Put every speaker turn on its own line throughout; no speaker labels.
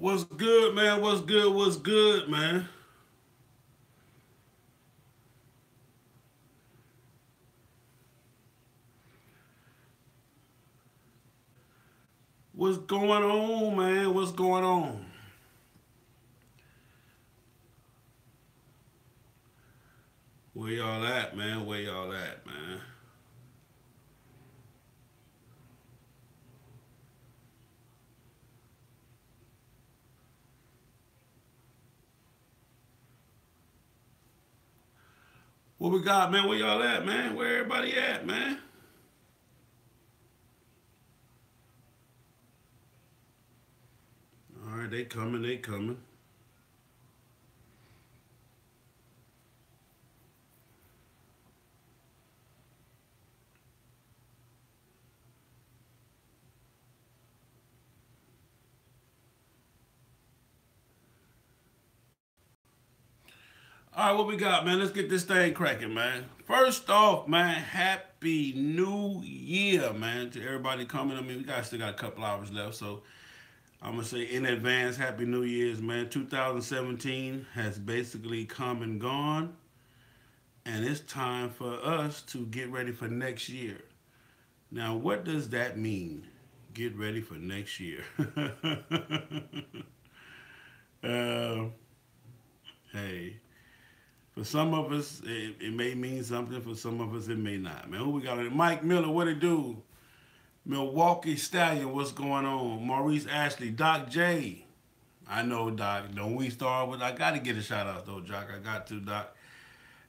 What's good, man? What's good? What's good, man? What's going on, man? What's going on? Where y'all at, man? Where y'all at, man? What we got, man? Where y'all at, man? Where everybody at, man? All right, they coming, they coming. All right, what we got, man? Let's get this thing cracking, man. First off, man, happy New Year, man, to everybody coming. I mean, we got still got a couple hours left, so I'm gonna say in advance, Happy New Year's, man. 2017 has basically come and gone, and it's time for us to get ready for next year. Now, what does that mean? Get ready for next year. uh, hey, for some of us, it may mean something. For some of us, it may not. Man, who we got? Mike Miller, what it do? Milwaukee Stallion, what's going on? Maurice Ashley, Doc J. I know, Doc. Don't we start with? I got to get a shout out though, Doc. I got to, Doc.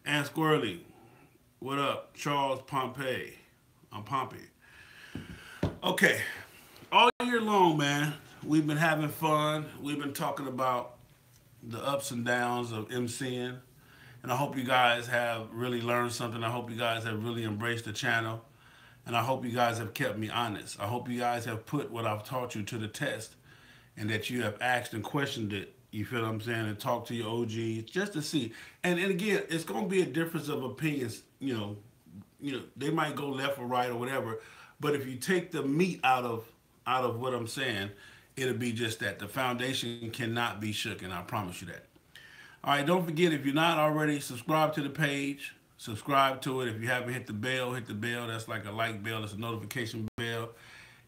And Squirrely, what up? Charles Pompey. I'm Pompey. Okay, all year long, man, we've been having fun. We've been talking about the ups and downs of MCing. And I hope you guys have really learned something. I hope you guys have really embraced the channel. And I hope you guys have kept me honest. I hope you guys have put what I've taught you to the test and that you have asked and questioned it. You feel what I'm saying? And talk to your OGs just to see. And again, it's going to be a difference of opinions. They might go left or right or whatever. But if you take the meat out of what I'm saying, it'll be just that the foundation cannot be shook, and I promise you that. All right, don't forget if you're not already subscribed to the page, subscribe to it. If you haven't hit the bell, hit the bell. That's like a like bell. It's a notification bell.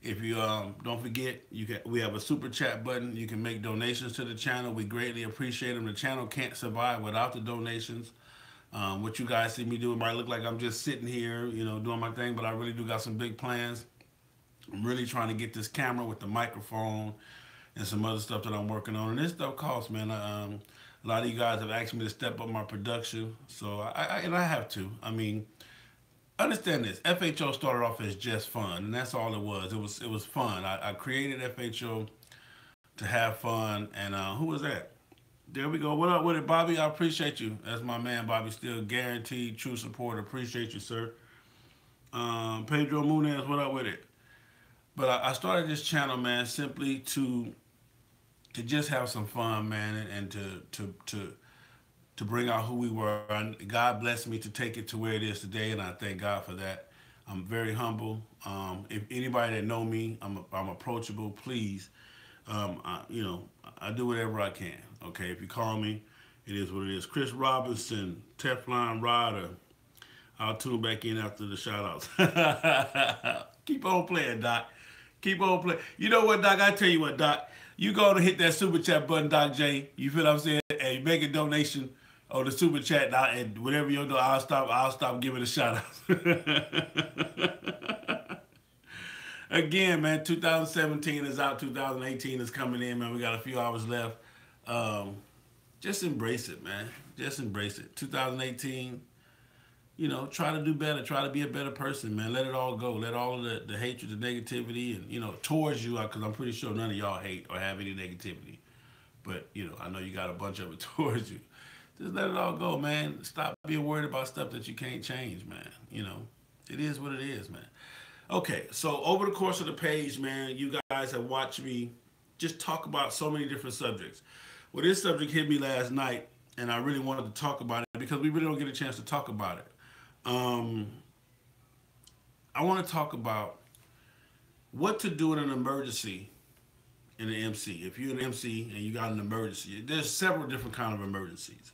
If you don't forget, we have a super chat button. You can make donations to the channel. We greatly appreciate them. The channel can't survive without the donations. What you guys see me do, it might look like I'm just sitting here, doing my thing, but I really do got some big plans. I'm really trying to get this camera with the microphone and some other stuff that I'm working on. And this stuff costs, man. A lot of you guys have asked me to step up my production, so I have to. I mean, understand this. FHO started off as just fun, and that's all it was. It was fun. I created FHO to have fun, and who was that? There we go. What up with it, Bobby? I appreciate you. That's my man, Bobby. Still guaranteed true support. Appreciate you, sir. Pedro Munez, what up with it? But I started this channel, man, simply to just have some fun, man, and to bring out who we were. And God blessed me to take it to where it is today, and I thank God for that. I'm very humble. If anybody that know me, I'm approachable. Please, I do whatever I can. Okay, if you call me, it is what it is. Chris Robinson, Teflon Rider. I'll tune back in after the shout outs. Keep on playing, Doc. Keep on playing. You know what, Doc? I tell you what, Doc. You go to hit that super chat button, Doc J. You feel what I'm saying? And make a donation on the super chat, Doc, and whatever you do, I'll stop giving a shout out. Again, man, 2017 is out. 2018 is coming in, man. We got a few hours left. Um, just embrace it, man. Just embrace it. 2018, try to do better. Try to be a better person, man. Let it all go. Let all of the hatred, the negativity, and, towards you, because I'm pretty sure none of y'all hate or have any negativity. But, I know you got a bunch of it towards you. Just let it all go, man. Stop being worried about stuff that you can't change, man. It is what it is, man. Okay, so over the course of the page, man, you guys have watched me just talk about so many different subjects. Well, this subject hit me last night, and I really wanted to talk about it because we really don't get a chance to talk about it. Um, I want to talk about what to do in an emergency in an MC. If you're an MC and you got an emergency, there's several different kind of emergencies.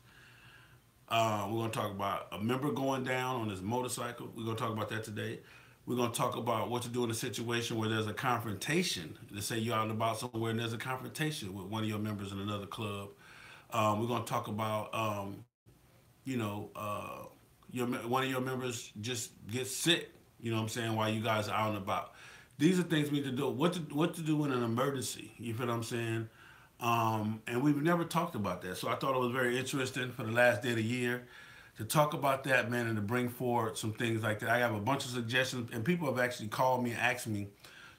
We're going to talk about a member going down on his motorcycle. We're going to talk about that today. We're going to talk about what to do in a situation where there's a confrontation. Let's say you're out and about somewhere and there's a confrontation with one of your members in another club. We're going to talk about, you know, one of your members just gets sick. You know what I'm saying? While you guys are out and about. These are things we need to do. What to do in an emergency? You feel what I'm saying? And we've never talked about that. So I thought it was very interesting for the last day of the year to talk about that, man, and to bring forward some things like that. I have a bunch of suggestions, and people have actually called me and asked me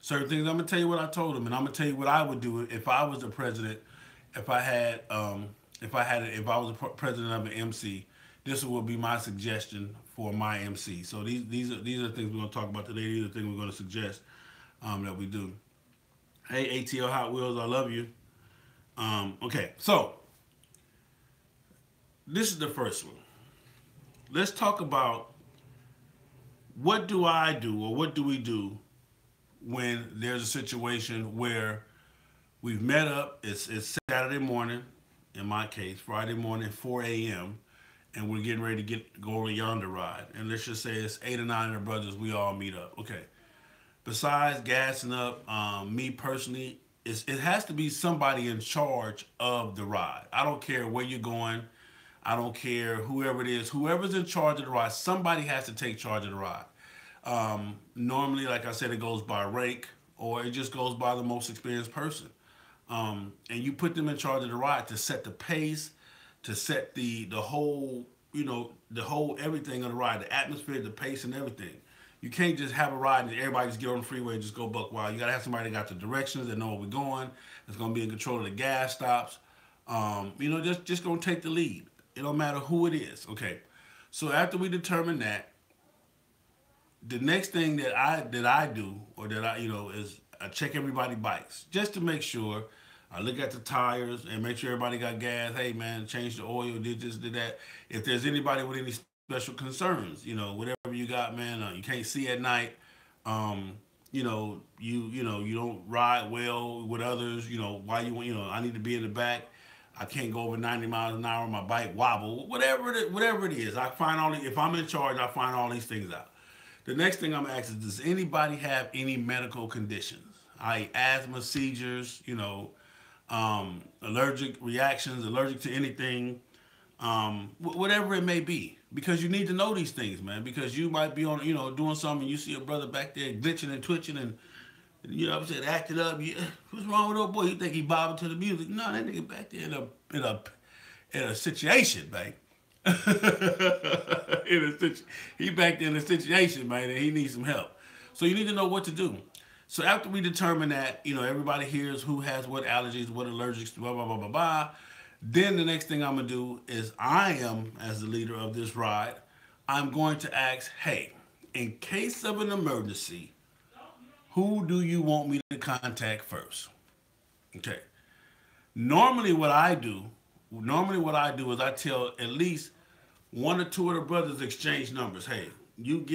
certain things. I'm gonna tell you what I told them, and I'm gonna tell you what I would do if I was the president, if I had, if I was the president of an MC. This would be my suggestion for my MC. So these are the things we're gonna talk about today. These are the things we're gonna suggest that we do. Hey, ATL Hot Wheels, I love you. Okay, so this is the first one. Let's talk about what do I do or what do we do when there's a situation where we've met up, it's Saturday morning, in my case, Friday morning, 4 a.m., and we're getting ready to go on a yonder ride. And let's just say it's 8 or 9 of the brothers, we all meet up. Okay. Besides gassing up, me personally, it has to be somebody in charge of the ride. I don't care where you're going. I don't care whoever it is. Whoever's in charge of the ride, somebody has to take charge of the ride. Normally, like I said, it goes by rank or it just goes by the most experienced person. And you put them in charge of the ride to set the pace, to set the whole, the whole everything of the ride, the atmosphere, the pace, and everything. You can't just have a ride and everybody just get on the freeway and just go buck wild. You got to have somebody that got the directions, that know where we're going, that's going to be in control of the gas stops. Just going to take the lead. It don't matter who it is. Okay. So after we determine that, the next thing that I do, or that is I check everybody's bikes just to make sure. I look at the tires and make sure everybody got gas. Hey man, change the oil, did this, did that. If there's anybody with any special concerns, whatever you got, man, you can't see at night. You don't ride well with others. Why I need to be in the back. I can't go over 90 miles an hour on my bike, wobble, whatever it is. If I'm in charge, I find all these things out. The next thing I'm asking is, does anybody have any medical conditions? Asthma, seizures, allergic reactions, allergic to anything, whatever it may be. Because you need to know these things, man. Because you might be on, doing something, and you see a brother back there glitching and twitching and, acting up. What's wrong with old boy? You think he bobbing to the music? No, that nigga back there in a situation, man. He back there in a situation, man, and he needs some help. So you need to know what to do. So after we determine that, everybody hears who has what allergies, what allergics, blah, blah, blah, blah, blah, then the next thing I'm going to do is I am, as the leader of this ride, I'm going to ask, hey, in case of an emergency, who do you want me to contact first? Okay. Normally what I do is I tell at least one or two of the brothers exchange numbers. Hey, you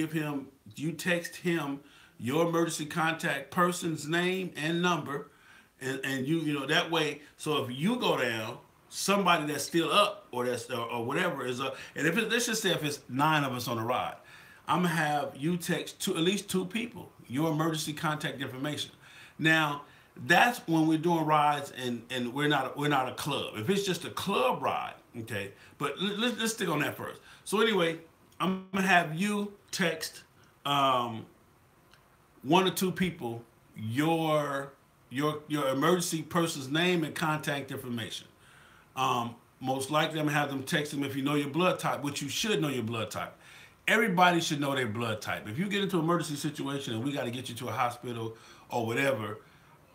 text him your emergency contact person's name and number, and that way. So if you go down, somebody that's still up or whatever is up, and let's just say if it's 9 of us on the ride, I'm gonna have you text at least 2 people your emergency contact information. Now that's when we're doing rides and we're not a club. If it's just a club ride, okay. But let's stick on that first. So anyway, I'm gonna have you text 1 or 2 people your emergency person's name and contact information. Most likely I'm gonna have them text them if you know your blood type, which you should know your blood type. Everybody should know their blood type. If you get into an emergency situation and we got to get you to a hospital or whatever,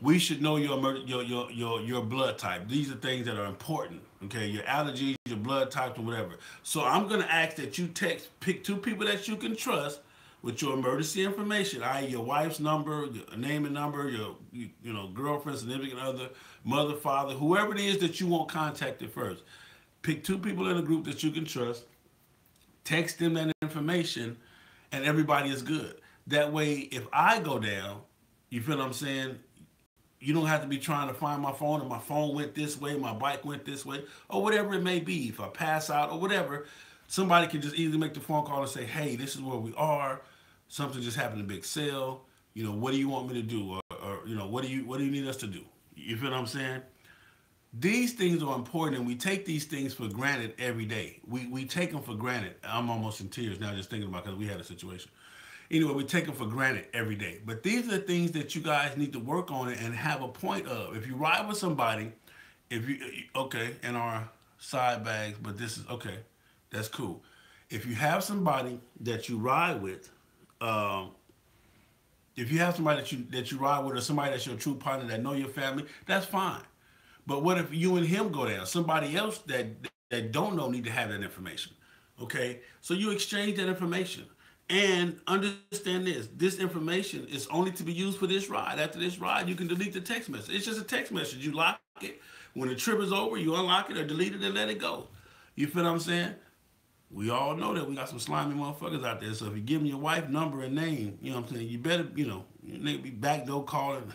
we should know your blood type. These are things that are important. Okay, your allergies, your blood types, or whatever. So I'm gonna ask that you pick 2 people that you can trust with your emergency information, i.e. your wife's number, your name and number, your girlfriend, significant other, mother, father, whoever it is that you want contacted first. Pick 2 people in a group that you can trust, text them that information, and everybody is good. That way, if I go down, you feel what I'm saying? You don't have to be trying to find my phone, and my phone went this way, my bike went this way, or whatever it may be. If I pass out or whatever, somebody can just easily make the phone call and say, "Hey, this is where we are. Something just happened in Big Sale. What do you want me to do, or what do you need us to do?" You feel what I'm saying? These things are important, and we take these things for granted every day. We take them for granted. I'm almost in tears now just thinking about, because we had a situation. Anyway, we take them for granted every day. But these are the things that you guys need to work on and have a point of. If you ride with somebody, if you okay, in our side bags, but this is okay, that's cool. If you have somebody that you ride with, um, if you have somebody that you ride with, or somebody that's your true partner that know your family, that's fine. But what if you and him go down? Somebody else that don't know need to have that information. Okay, so you exchange that information, and understand this: this information is only to be used for this ride. After this ride, you can delete the text message. It's just a text message. You lock it. When the trip is over, you unlock it or delete it and let it go. You feel what I'm saying? We all know that we got some slimy motherfuckers out there. So if you give them your wife number and name, you know what I'm saying, you better, they be backdoor calling.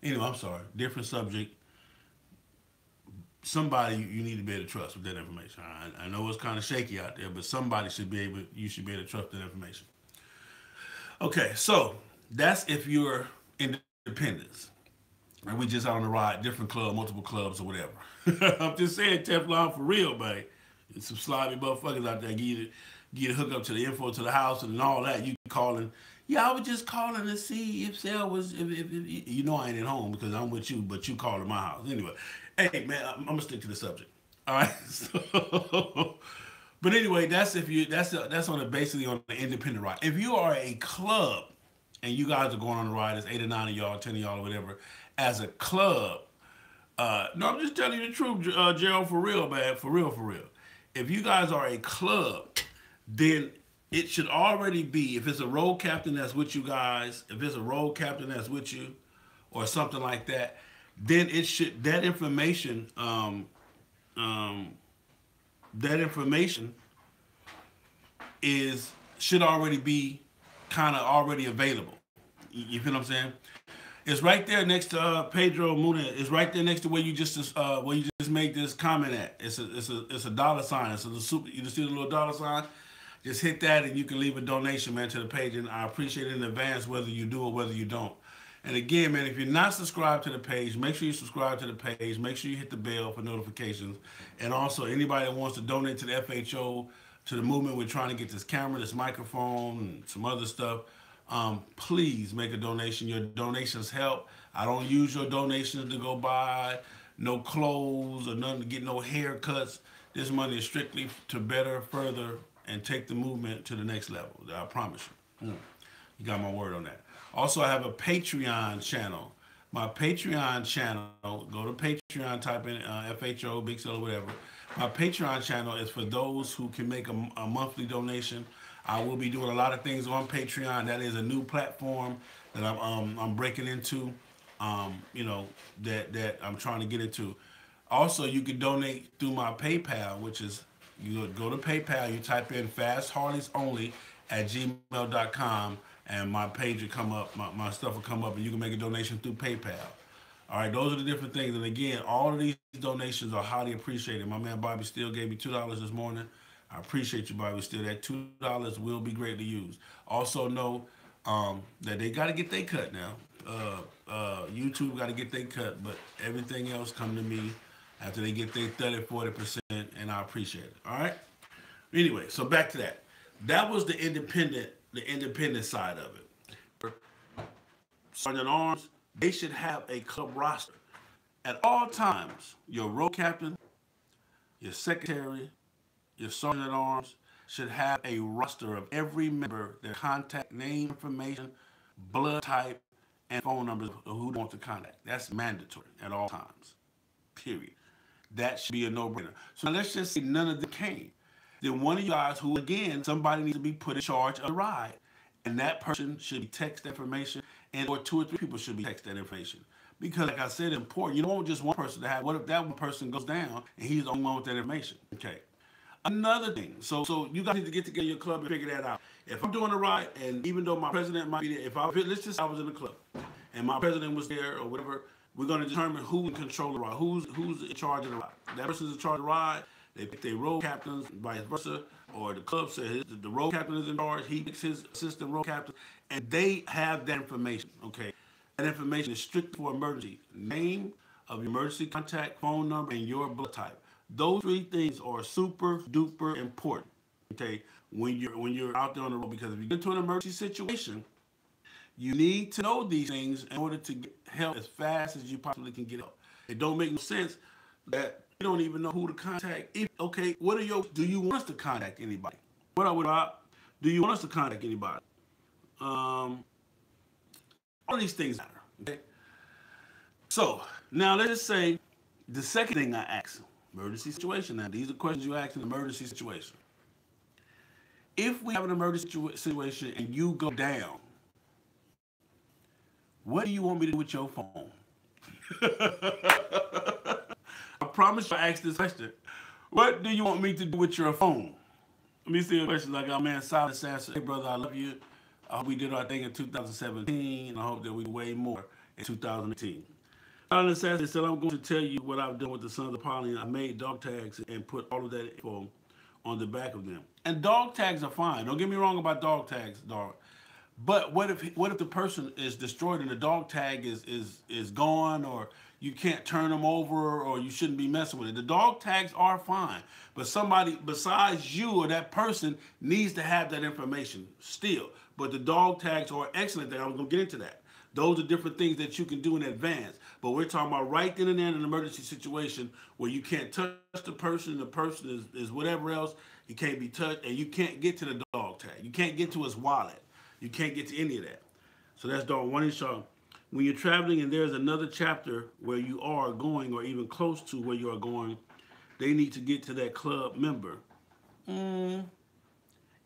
Anyway, I'm sorry. Different subject. Somebody you need to be able to trust with that information. I know it's kind of shaky out there, but you should be able to trust that information. Okay, so that's if you're independent. And we just out on the ride, different club, multiple clubs or whatever. I'm just saying, Teflon for real, man. There's some sloppy motherfuckers out there give you the hookup to the info to the house and all that. You calling, yeah, I was just calling to see if Sal was, if you know I ain't at home because I'm with you, but you calling my house. Anyway, hey, man, I'm going to stick to the subject. All right? So, but anyway, that's on basically on the independent ride. If you are a club and you guys are going on the ride, there's 8 or 9 of y'all, 10 of y'all or whatever, as a club, no, I'm just telling you the truth, Gerald, for real, man, for real, for real. If you guys are a club, then it should already be, if it's a road captain that's with you guys, if it's a road captain that's with you, or something like that, then it should, that information should already be kind of already available. You feel what I'm saying? It's right there next to Pedro Muna. It's right there next to where you just made this comment at. It's a dollar sign. It's a super. You just see the little dollar sign. Just hit that and you can leave a donation, man, to the page. And I appreciate it in advance, whether you do or whether you don't. And again, man, if you're not subscribed to the page, make sure you subscribe to the page. Make sure you hit the bell for notifications. And also, anybody that wants to donate to the FHO, to the movement, we're trying to get this camera, this microphone, and some other stuff. Please make a donation. Your donations help. I don't use your donations to go buy no clothes or nothing, to get no haircuts. This money is strictly to better, further, and take the movement to the next level. I promise you. You got my word on that. Also, I have a Patreon channel. My Patreon channel, go to Patreon, type in FHO, Big Sale, whatever. My Patreon channel is for those who can make a monthly donation. I will be doing a lot of things on Patreon. That is a new platform that I'm breaking into, that I'm trying to get into. Also, you can donate through my PayPal, which is, you go to PayPal, you type in fastharleysonly@gmail.com, and my page will come up, my stuff will come up, and you can make a donation through PayPal. All right, those are the different things. And again, all of these donations are highly appreciated. My man Bobby Steele gave me $2 this morning. I appreciate you, Bobby Steele. That $2 will be greatly used. Also know that they got to get their cut now. YouTube got to get their cut, but everything else come to me after they get their 30-40%, and I appreciate it. All right. Anyway, so back to that. That was the independent side of it. Sergeant Arms, they should have a club roster at all times. Your road captain, your secretary, your sergeant at arms should have a roster of every member, their contact name information, blood type, and phone numbers of who they want to contact. That's mandatory at all times. Period. That should be a no-brainer. So now let's just say none of them came. Then one of you guys who, again, somebody needs to be put in charge of the ride. And that person should be text information, and or 2 or 3 people should be text that information. Because like I said, it's important. You don't want just one person to have, what if that one person goes down and he's the only one with that information? Okay. Another thing, so you guys need to get together in your club and figure that out. If I'm doing a ride, and even though my president might be there, let's just say I was in the club and my president was there or whatever, We're going to determine who can control the ride, who's in charge of the ride. That person's in charge of the ride. They pick their road captains, vice versa, or the club says the road captain is in charge. He picks his assistant road captain, and they have that information. Okay, that information is strictly for emergency. Name of your emergency contact, phone number, and your blood type. Those three things are super duper important. Okay, when you're out there on the road, because if you get into an emergency situation, you need to know these things in order to get help as fast as you possibly can get help. It don't make no sense that you don't even know who to contact. Okay, do you want us to contact anybody? Do you want us to contact anybody? All these things matter. Okay. So now let's just say the second thing I ask, emergency situation. Now these are questions you ask in an emergency situation. If we have an emergency situation and you go down, what do you want me to do with your phone? I promise you I asked this question. What do you want me to do with your phone? Let me see a question like our man Silas answer. Hey brother, I love you. I hope we did our thing in 2017. I hope that we do way more in 2018. Silas said, I'm going to tell you what I've done with the Sons of Pauline. I made dog tags and put all of that info on the back of them. And dog tags are fine. Don't get me wrong about dog tags, dog. But what if the person is destroyed and the dog tag is gone, or you can't turn them over, or you shouldn't be messing with it? The dog tags are fine, but somebody besides you or that person needs to have that information still. But the dog tags are excellent. I'm going to get into that. Those are different things that you can do in advance. But we're talking about right then and there in an emergency situation where you can't touch the person is whatever else. He can't be touched, and you can't get to the dog tag. You can't get to his wallet. You can't get to any of that. So that's dog one issue. When you're traveling and there's another chapter where you are going or even close to where you are going, they need to get to that club member.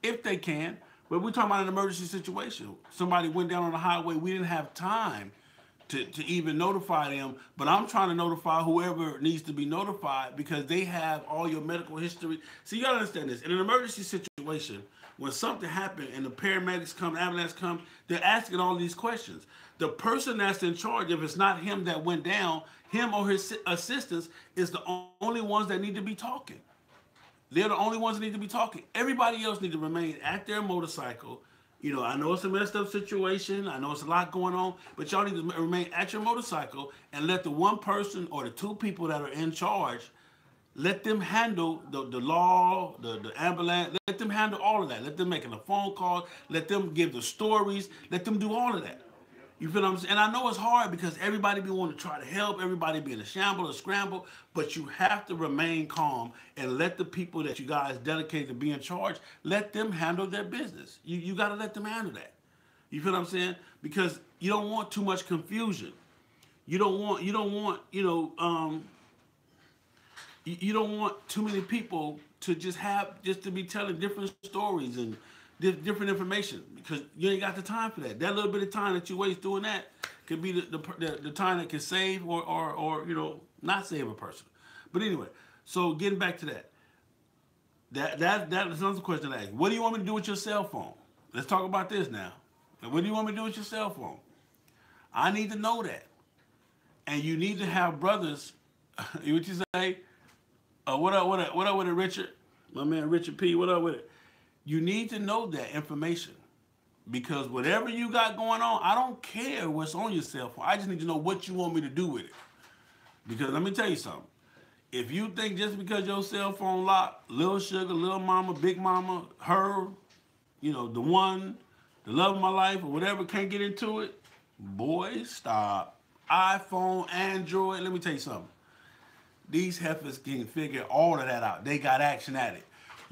If they can. But we're talking about an emergency situation. Somebody went down on the highway. We didn't have time to even notify them. But I'm trying to notify whoever needs to be notified because they have all your medical history. So you got to understand this. In an emergency situation, when something happened and the paramedics come, ambulance come, they're asking all these questions. The person that's in charge, if it's not him that went down, him or his assistants is the only ones that need to be talking. They're the only ones that need to be talking. Everybody else need to remain at their motorcycle. You know, I know it's a messed up situation. I know it's a lot going on, but y'all need to remain at your motorcycle and let the one person or the two people that are in charge, let them handle the law, the ambulance. Let them handle all of that. Let them make a phone call. Let them give the stories. Let them do all of that. You feel what I'm saying? And I know it's hard because everybody be wanting to try to help. Everybody be in a shamble, a scramble. But you have to remain calm and let the people that you guys dedicated to be in charge, let them handle their business. You got to let them handle that. You feel what I'm saying? Because you don't want too much confusion. You don't want you don't want too many people to just to be telling different stories and different information, because you ain't got the time for that. That little bit of time that you waste doing that could be the time that can save or not save a person. But anyway, so getting back to that is another question I ask. What do you want me to do with your cell phone? Let's talk about this now. What do you want me to do with your cell phone? I need to know that. And you need to have brothers. What you say? What up with it, Richard? My man Richard P. What up with it? You need to know that information, because whatever you got going on, I don't care what's on your cell phone. I just need to know what you want me to do with it. Because let me tell you something. If you think just because your cell phone locked, Little Sugar, Little Mama, Big Mama, her, the one, the love of my life, or whatever, can't get into it, boy, stop. iPhone, Android, let me tell you something. These heifers can figure all of that out. They got action at it.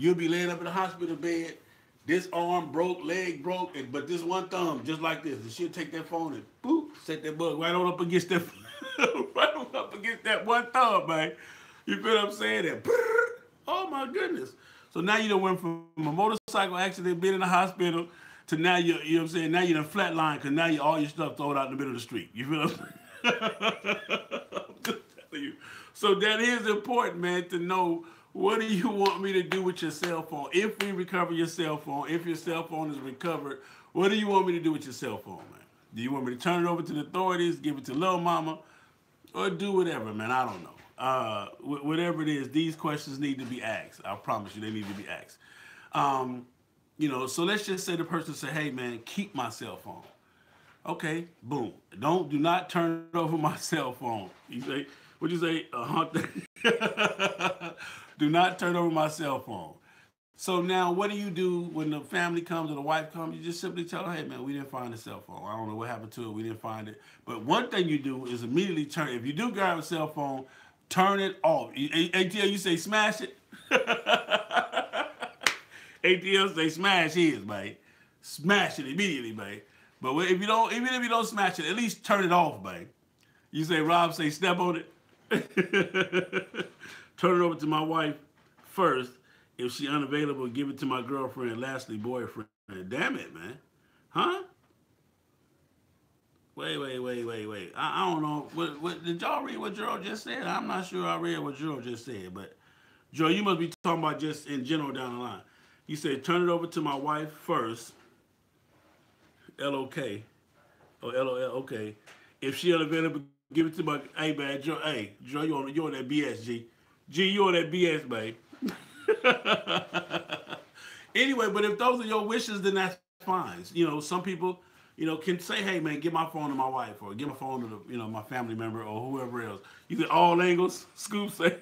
You'll be laying up in the hospital bed, this arm broke, leg broke, but this one thumb, just like this. And she'll take that phone and boop, set that bug right on up against that, right on up against that one thumb, man. You feel what I'm saying? And, oh my goodness. So now you done went from a motorcycle accident, being in the hospital, to now you know what I'm saying? Now you're in flatline because now all your stuff thrown out in the middle of the street. You feel what I'm saying? I'm just telling you. So that is important, man, to know. What do you want me to do with your cell phone? If we recover your cell phone, if your cell phone is recovered, what do you want me to do with your cell phone, man? Do you want me to turn it over to the authorities, give it to Lil Mama? or do whatever, man. I don't know. Whatever it is, these questions need to be asked. I promise you, they need to be asked. Um, so let's just say the person say, "Hey, man, keep my cell phone." Okay, boom. Do not turn over my cell phone. You say, what'd you say? Hunt. Do not turn over my cell phone. So now, what do you do when the family comes or the wife comes? You just simply tell her, "Hey, man, we didn't find the cell phone. I don't know what happened to it. We didn't find it." But one thing you do is immediately turn. If you do grab a cell phone, turn it off. ATL, you say smash it. ATL say smash his, man. Smash it immediately, man. But if you don't, even if you don't smash it, at least turn it off, man. You say, Rob, say step on it. Turn it over to my wife first. If she unavailable, give it to my girlfriend. Lastly, boyfriend. Damn it, man. Huh? Wait. I don't know. What did y'all read what Gerald just said? I'm not sure I read what Gerald just said, but Joe, you must be talking about just in general down the line. You said turn it over to my wife first. LOK. Or LOL. Okay. If she unavailable, give it to my. Hey man, Joe. Hey, Joe, you on that BS, G. G, you on that BS, man. Anyway, but if those are your wishes, then that's fine. Some people, can say, "Hey, man, give my phone to my wife, or give my phone to my family member, or whoever else." You get all angles. Scoop say,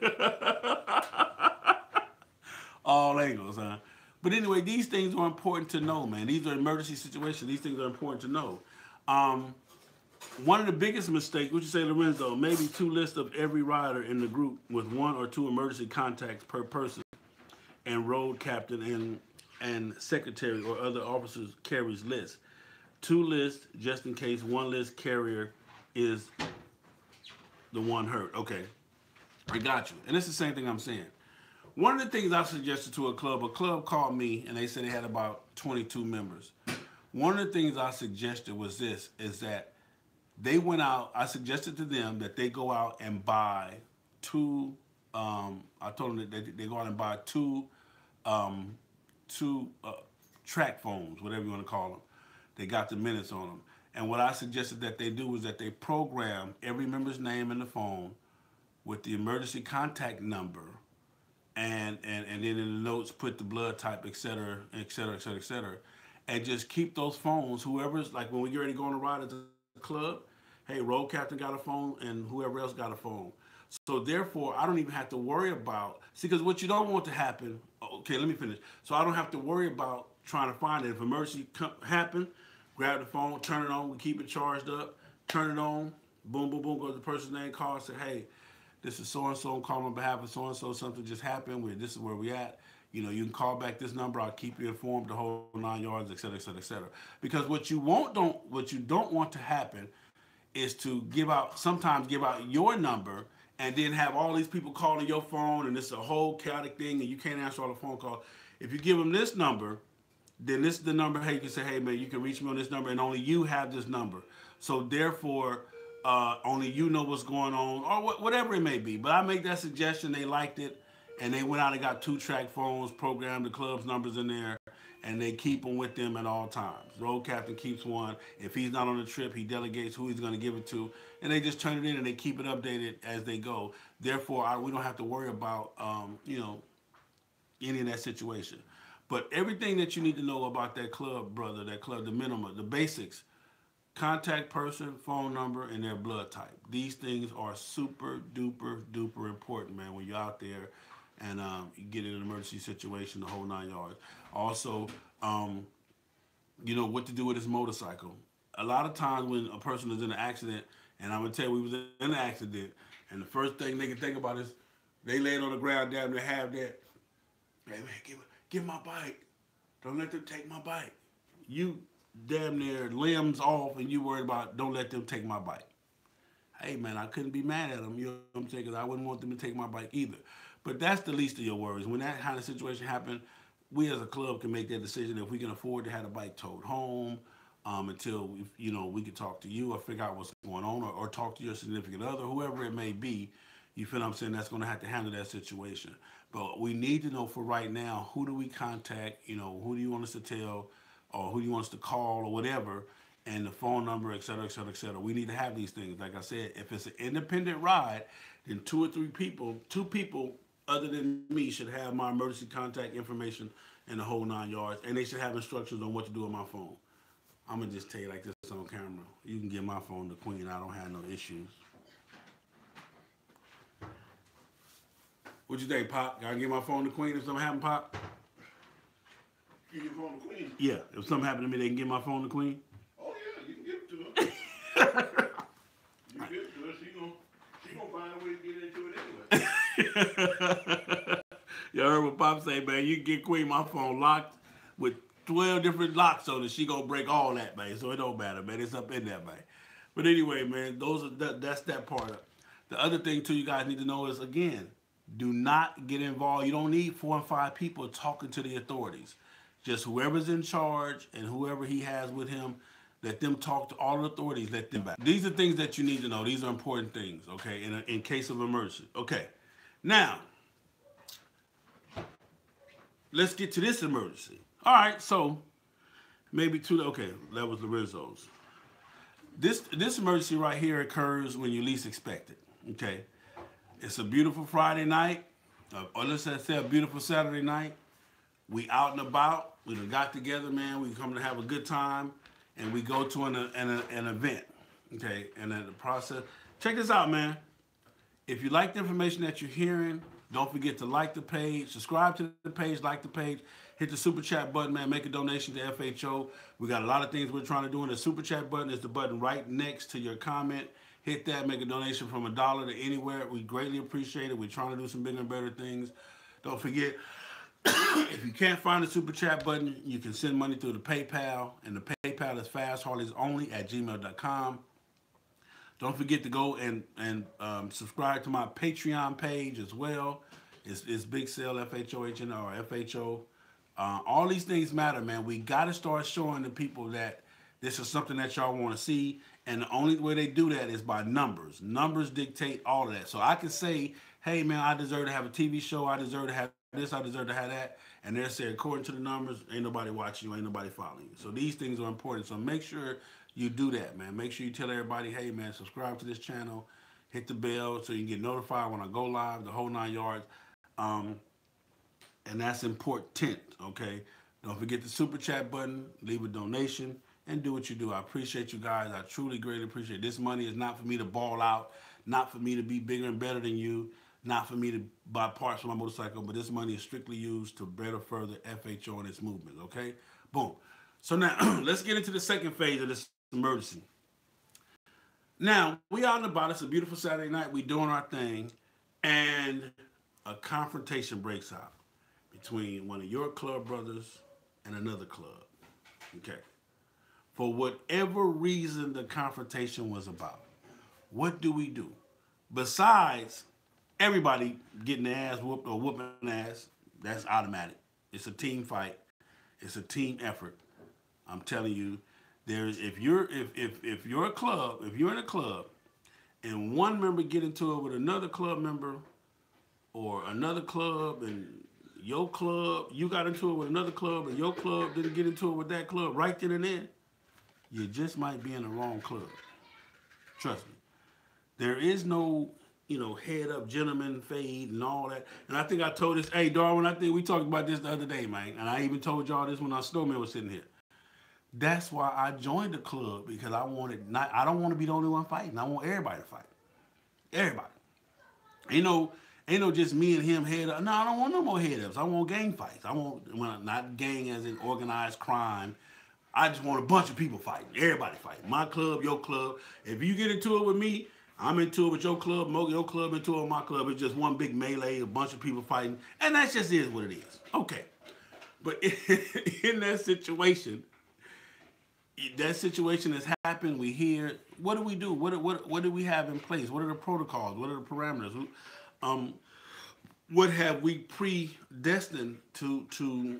all angles, huh? But anyway, these things are important to know, man. These are emergency situations. These things are important to know. Um, One of the biggest mistakes, would you say, Lorenzo, maybe two lists of every rider in the group with one or two emergency contacts per person, and road captain and secretary or other officers carries lists. Two lists just in case one list carrier is the one hurt. Okay, I got you. And it's the same thing I'm saying. One of the things I suggested to a club called me and they said they had about 22 members. One of the things I suggested was this, is that they went out, I suggested to them that they go out and buy two, I told them that they go out and buy um, two track phones, whatever you want to call them. They got the minutes on them. And what I suggested that they do is that they program every member's name in the phone with the emergency contact number, and then in the notes put the blood type, et cetera, et cetera, et cetera, et cetera, and just keep those phones. Whoever's like when we get ready to go on a ride at the club, hey, road captain got a phone, and whoever else got a phone. So therefore, I don't even have to worry about because what you don't want to happen. Okay, let me finish. So I don't have to worry about trying to find it. If emergency happen, grab the phone, turn it on, we keep it charged up, turn it on, boom, boom, boom, goes the person's name, call, say, hey, this is so and so. I'm calling on behalf of so and so. Something just happened. This is where we at. You can call back this number. I'll keep you informed. The whole 9 yards, et cetera, et cetera, et cetera. Because what you don't want to happen is to sometimes give out your number, and then have all these people calling your phone, and it's a whole chaotic thing, and you can't answer all the phone calls. If you give them this number, then this is the number. Hey, you can say, hey man, you can reach me on this number, and only you have this number. So therefore, only you know what's going on, or whatever it may be. But I make that suggestion. They liked it, and they went out and got two track phones, programmed the club's numbers in there, and they keep them with them at all times. The road captain keeps one. If he's not on the trip, he delegates who he's going to give it to, and they just turn it in and they keep it updated as they go. Therefore, we don't have to worry about any of that situation. But everything that you need to know about that club, brother, that club, the minimum, the basics, contact person, phone number, and their blood type. These things are super duper duper important, man, when you're out there and you get in an emergency situation, the whole 9 yards. Also, what to do with his motorcycle. A lot of times when a person is in an accident, and I'm gonna tell you, we was in an accident, and the first thing they can think about is they laying on the ground down there have that. Hey man, give my bike. Don't let them take my bike. You damn near limbs off, and you worried about don't let them take my bike. Hey man, I couldn't be mad at them. You know what I'm saying? Because I wouldn't want them to take my bike either. But that's the least of your worries. When that kind of situation happens, we as a club can make that decision if we can afford to have a bike towed home until we can talk to you or figure out what's going on, or talk to your significant other, whoever it may be. You feel what I'm saying? That's going to have to handle that situation. But we need to know for right now, who do we contact? Who do you want us to tell, or who do you want us to call, or whatever, and the phone number, et cetera, et cetera, et cetera. We need to have these things. Like I said, if it's an independent ride, then 2 people other than me should have my emergency contact information and the whole 9 yards, and they should have instructions on what to do with my phone. I'm gonna just tell you like this on camera. You can give my phone to Queen. I don't have no issues. What you think, Pop? Gotta give my phone to Queen if something happen, Pop?
You give phone to Queen?
Yeah, if something happened to me, they can give my phone to Queen.
Oh yeah, you can give it to her. You give it to her, she gonna find a way to get into it anyway.
You heard what Pop say, man. You can get Queen my phone locked with 12 different locks on it. She gonna break all that, man. So it don't matter, man. It's up in there, man. But anyway, man, that's that part of it. The other thing too, you guys need to know is again, do not get involved. You don't need 4 and 5 people talking to the authorities. Just whoever's in charge and whoever he has with him, let them talk to all the authorities. Let them back. These are things that you need to know. These are important things, okay, in case of emergency. Okay, now, let's get to this emergency. All right, so maybe okay, that was Lorenzo's. This emergency right here occurs when you least expect it, okay? It's a beautiful Friday night, or let's say a beautiful Saturday night. We out and about. We done got together, man. We come to have a good time, and we go to an event, okay? And then the process. Check this out, man. If you like the information that you're hearing, don't forget to like the page, subscribe to the page, like the page, hit the super chat button, man. Make a donation to FHO. We got a lot of things we're trying to do, and the super chat button is the button right next to your comment. Hit that, make a donation from $1 to anywhere. We greatly appreciate it. We're trying to do some bigger and better things. Don't forget, if you can't find the super chat button, you can send money through the PayPal, and the PayPal is fastharleysonly@gmail.com. Don't forget to go and subscribe to my Patreon page as well. It's Big Sale FHOHN or FHO. All these things matter, man. We got to start showing the people that this is something that y'all want to see, and the only way they do that is by numbers. Numbers dictate all of that. So I can say, hey, man, I deserve to have a TV show. I deserve to have this. I deserve to have that. And they're saying, according to the numbers, ain't nobody watching you, ain't nobody following you. So these things are important. So make sure you do that, man. Make sure you tell everybody, hey, man, subscribe to this channel. Hit the bell so you can get notified when I go live, the whole 9 yards. And that's important, okay? Don't forget the super chat button, leave a donation, and do what you do. I appreciate you guys. I truly greatly appreciate it. This money is not for me to ball out, not for me to be bigger and better than you, not for me to buy parts for my motorcycle, but this money is strictly used to better further FHO and its movement, okay? Boom. So now, let's get into the second phase of this emergency. Now, we out and about. It's a beautiful Saturday night. We doing our thing, and a confrontation breaks out between one of your club brothers and another club, okay? For whatever reason the confrontation was about, what do we do? Besides everybody getting their ass whooped or whooping ass, that's automatic. It's a team fight. It's a team effort. I'm telling you, if you're a club, if you're in a club and one member get into it with another club member, or another club and your club, you got into it with another club and your club didn't get into it with that club right then and there, you just might be in the wrong club. Trust me. There is no, head up gentleman fade and all that. And I think I told this, hey, Darwin, I think we talked about this the other day, man. And I even told y'all this when our snowman was sitting here. That's why I joined the club, because I don't want to be the only one fighting. I want everybody to fight. Everybody. Ain't no just me and him head up. No, I don't want no more head ups. I want gang fights. Not gang as in organized crime. I just want a bunch of people fighting. Everybody fighting. My club, your club. If you get into it with me, I'm into it with your club, your club into it with my club. It's just one big melee, a bunch of people fighting. And that just is what it is. Okay. But in that situation has happened. We hear, what do we do? What do we have in place? What are the protocols? What are the parameters? What have we predestined to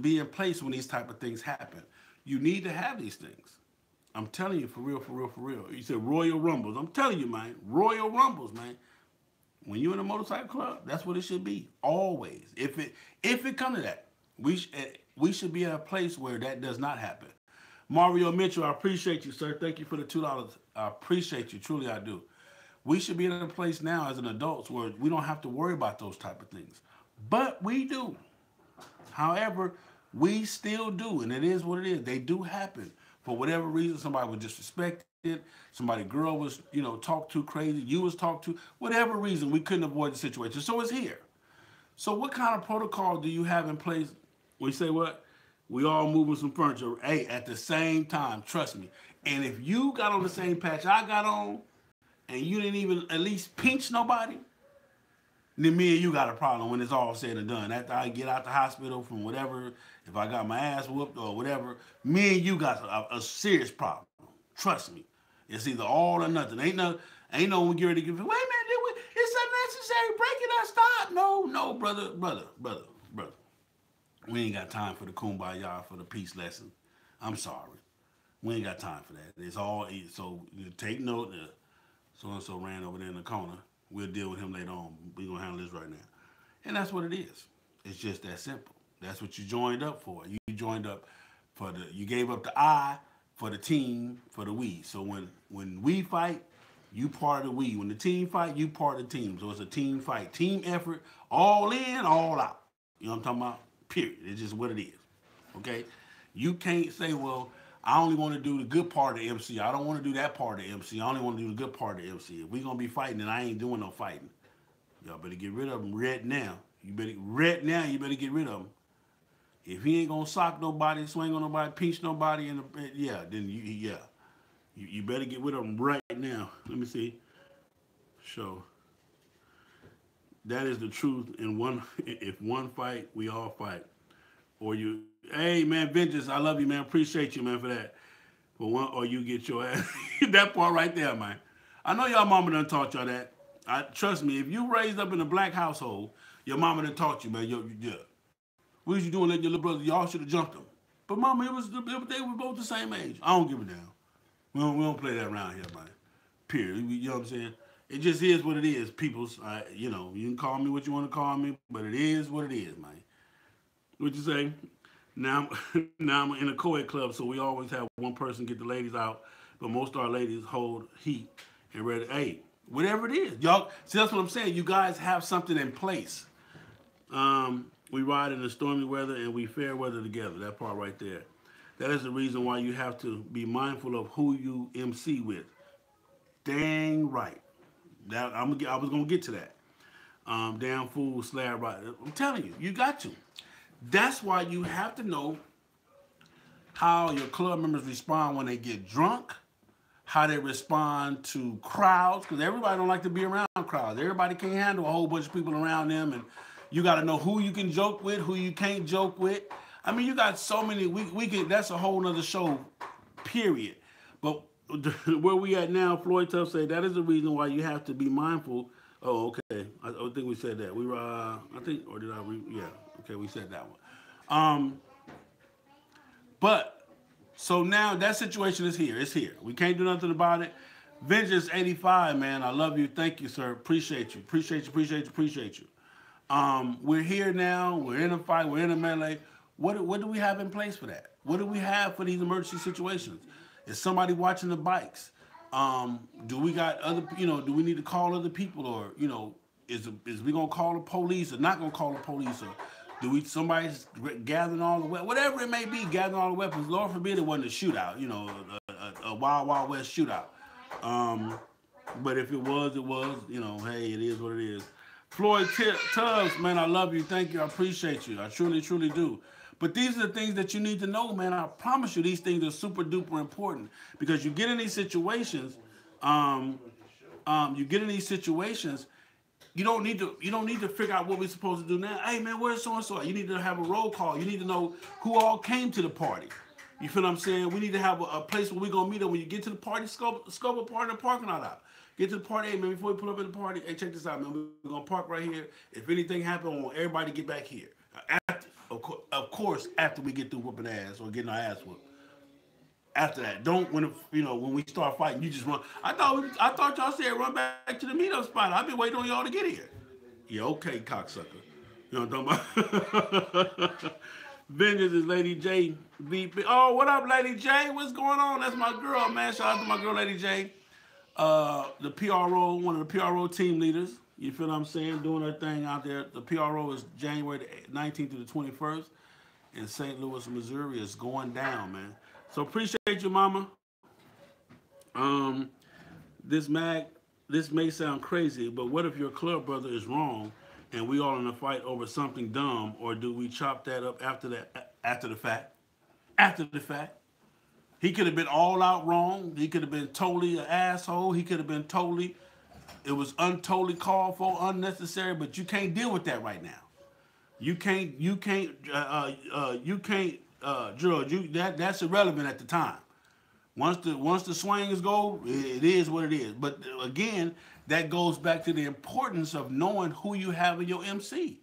be in place when these type of things happen? You need to have these things. I'm telling you, for real, for real, for real. You said Royal Rumbles. I'm telling you, man, Royal Rumbles, man. When you're in a motorcycle club, that's what it should be. Always. If it comes to that, we should be in a place where that does not happen. Mario Mitchell, I appreciate you, sir. Thank you for the $2. I appreciate you. Truly, I do. We should be in a place now as an adults where we don't have to worry about those type of things. But we do. However, we still do, and it is what it is. They do happen. For whatever reason, somebody was disrespected, somebody girl was, talked too crazy, you was talked to, whatever reason, we couldn't avoid the situation. So it's here. So what kind of protocol do you have in place? We say what? We all moving some furniture. Hey, at the same time, trust me. And if you got on the same patch I got on, and you didn't even at least pinch nobody, then me and you got a problem when it's all said and done. After I get out the hospital from whatever, if I got my ass whooped or whatever, me and you got a serious problem. Trust me. It's either all or nothing. Ain't no one get ready to give. Wait a minute, it's unnecessary. Break it up. Stop. No, brother. We ain't got time for the kumbaya for the peace lesson. I'm sorry. We ain't got time for that. It's all so. You take note. So and so ran over there in the corner. We'll deal with him later on. We're gonna handle this right now. And that's what it is. It's just that simple. That's what you joined up for. You joined up you gave up the I for the team, for the we. So when we fight, you part of the we. When the team fight, you part of the team. So it's a team fight. Team effort, all in, all out. You know what I'm talking about? Period. It's just what it is. Okay? You can't say, well, I only want to do the good part of the MC. I don't want to do that part of the MC. I only want to do the good part of the MC. If we're going to be fighting, then I ain't doing no fighting. Y'all better get rid of them right now. You better get rid of him. If he ain't gonna sock nobody, swing on nobody, pinch nobody, then you better get rid of him right now. Let me see. So that is the truth. In one, if one fight, we all fight. Hey man, Vengeance, I love you, man. Appreciate you, man, for that. For one, or you get your ass. That part right there, man. I know y'all mama done taught y'all that. Trust me, if you raised up in a black household, your mama done taught you, man. Yeah. What was you doing letting your little brother? Y'all should have jumped him. But mama, they were both the same age. I don't give a damn. We don't play that around here, man. Period. You know what I'm saying? It just is what it is, peoples. You can call me what you want to call me, but it is what it is, man. What you say? Now, now I'm in a co-ed club, so we always have one person get the ladies out, but most of our ladies hold heat and ready. Hey, whatever it is, y'all. See, that's what I'm saying. You guys have something in place. We ride in the stormy weather and we fair weather together. That part right there. That is the reason why you have to be mindful of who you MC with. Dang right. I was gonna get to that. Damn fool, slab right. I'm telling you, you got to. That's why you have to know how your club members respond when they get drunk, how they respond to crowds, because everybody don't like to be around crowds. Everybody can't handle a whole bunch of people around them, and you got to know who you can joke with, who you can't joke with. I mean, you got so many. That's a whole nother show, period. But where we at now, Floyd Tuff said that is the reason why you have to be mindful. Oh, okay. I think we said that. Yeah. Okay, we said that one. But so now that situation is here. It's here. We can't do nothing about it. Vengeance 85, man. I love you. Thank you, sir. Appreciate you. We're here now. We're in a fight. We're in a melee. What do we have in place for that? What do we have for these emergency situations? Is somebody watching the bikes? Do we got other? Do we need to call other people, or is we gonna call the police or not gonna call the police, or somebody's gathering all the weapons, whatever it may be, gathering all the weapons. Lord forbid it wasn't a shootout, a wild west shootout. But if it was, hey, it is what it is. Floyd Tubbs, man, I love you. Thank you. I appreciate you. I truly, truly do. But these are the things that you need to know, man. I promise you, these things are super duper important because you get in these situations. You don't need to figure out what we're supposed to do now. Hey, man, where's so and so? You need to have a roll call. You need to know who all came to the party. You feel what I'm saying? We need to have a place where we're gonna meet up. When you get to the party, scope a party in the parking lot out. Get to the party, hey man, before we pull up at the party, hey, check this out, man. We're gonna park right here. If anything happens, I want everybody to get back here. Of course, after we get through whooping ass or getting our ass whooped. After that, don't when we start fighting, you just run. I thought y'all said run back to the meetup spot. I've been waiting on y'all to get here. Yeah, okay, cocksucker. You know what I'm talking about? Vengeance is Lady J VP. Oh, what up, Lady J? What's going on? That's my girl, man. Shout out to my girl, Lady J. The PRO, one of the PRO team leaders. You feel what I'm saying? Doing her thing out there. The PRO is January the 19th to the 21st in St. Louis, Missouri. It's going down, man. So appreciate you, mama. Um, this mag, this may sound crazy, but what if your club brother is wrong, and we all in a fight over something dumb, or do we chop that up after the fact? After the fact, he could have been all out wrong. He could have been totally an asshole. He could have been totally. It was untotally called for, unnecessary. But you can't deal with that right now. You can't. You can't. You can't. George, that's irrelevant at the time. Once the swings go, it is what it is. But again, that goes back to the importance of knowing who you have in your MC,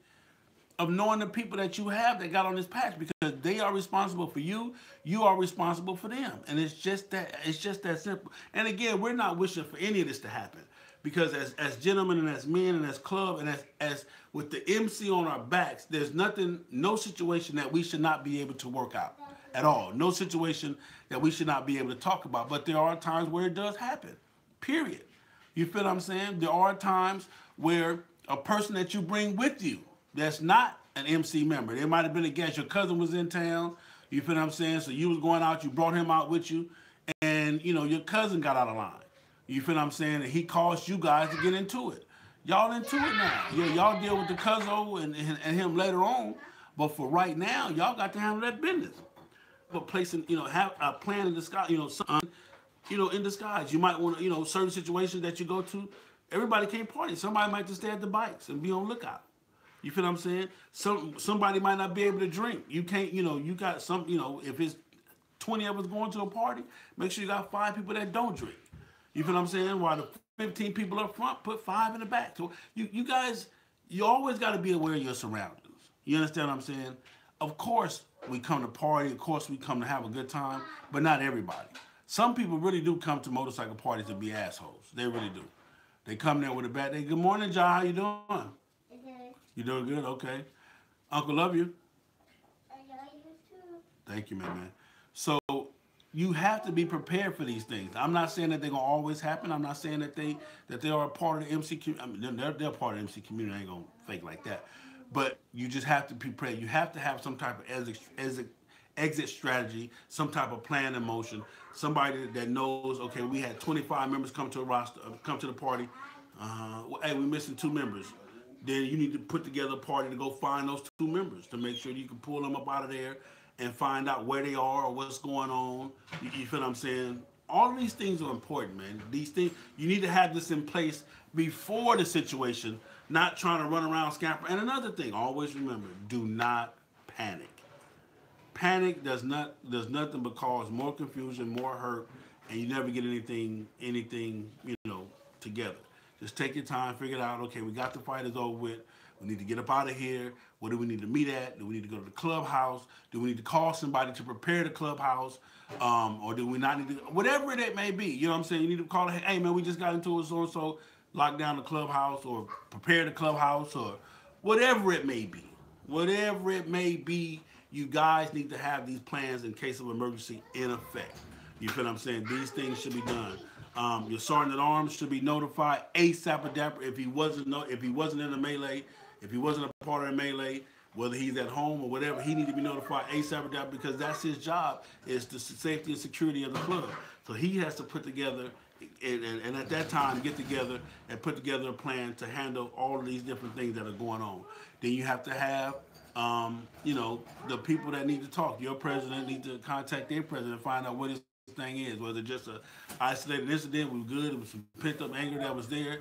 of knowing the people that you have that got on this patch, because they are responsible for you. You are responsible for them, and it's just that simple. And again, we're not wishing for any of this to happen, because as gentlemen and as men and as club and as with the MC on our backs, there's no situation that we should not be able to work out at all. No situation that we should not be able to talk about. But there are times where it does happen. Period. You feel what I'm saying? There are times where a person that you bring with you that's not an MC member, there might have been a guest, your cousin was in town, you feel what I'm saying? So you was going out, you brought him out with you, and your cousin got out of line. You feel what I'm saying? And he caused you guys to get into it. Y'all into it now. Yeah, y'all deal with the cousin and him later on, but for right now, y'all got to handle that business. But placing, have a plan in disguise, something, in disguise. You might want to, certain situations that you go to, everybody can't party. Somebody might just stay at the bikes and be on lookout. You feel what I'm saying? Somebody might not be able to drink. You can't, you got some, if it's 20 of us going to a party, make sure you got 5 people that don't drink. You feel what I'm saying? While the 15 people up front, put 5 in the back. So you guys, you always got to be aware of your surroundings. You understand what I'm saying? Of course, we come to party. Of course, we come to have a good time, but not everybody. Some people really do come to motorcycle parties to be assholes. They really do. They come there with a bad day. Good morning, John. How you doing? You doing good? Okay. Uncle love you. I love you too. Thank you, man. So you have to be prepared for these things. I'm not saying that they're gonna always happen. I'm not saying that they are a part of the MC community. I mean, they're part of the MC community. I ain't gonna fake like that. But you just have to be prepared. You have to have some type of exit strategy, some type of plan in motion. Somebody that knows, okay, we had 25 members come to a roster, come to the party. Hey, we're missing 2 members. Then you need to put together a party to go find those 2 members to make sure you can pull them up out of there and find out where they are or what's going on. You feel what I'm saying? All of these things are important, man. These things, you need to have this in place before the situation, not trying to run around scamper. And another thing, always remember, do not panic. Panic does nothing but cause more confusion, more hurt, and you never get anything together. Just take your time, figure it out. Okay, we got the fight is over with. We need to get up out of here. What do we need to meet at? Do we need to go to the clubhouse? Do we need to call somebody to prepare the clubhouse? Or do we not need to, whatever it may be, you know what I'm saying? You need to call, hey man, we just got into it, so-and-so, lock down the clubhouse or prepare the clubhouse or whatever it may be. Whatever it may be, you guys need to have these plans in case of emergency in effect. You feel what I'm saying? These things should be done. Your sergeant at arms should be notified ASAP dapper if he wasn't in the melee, if he wasn't a part of the melee, whether he's at home or whatever, he need to be notified ASAP dapper because that's his job, is the safety and security of the club. So he has to put together and at that time get together and put together a plan to handle all of these different things that are going on. Then you have to have the people that need to talk. Your president needs to contact their president and find out what his thing is, whether just a isolated incident was good, it was some pent up anger that was there.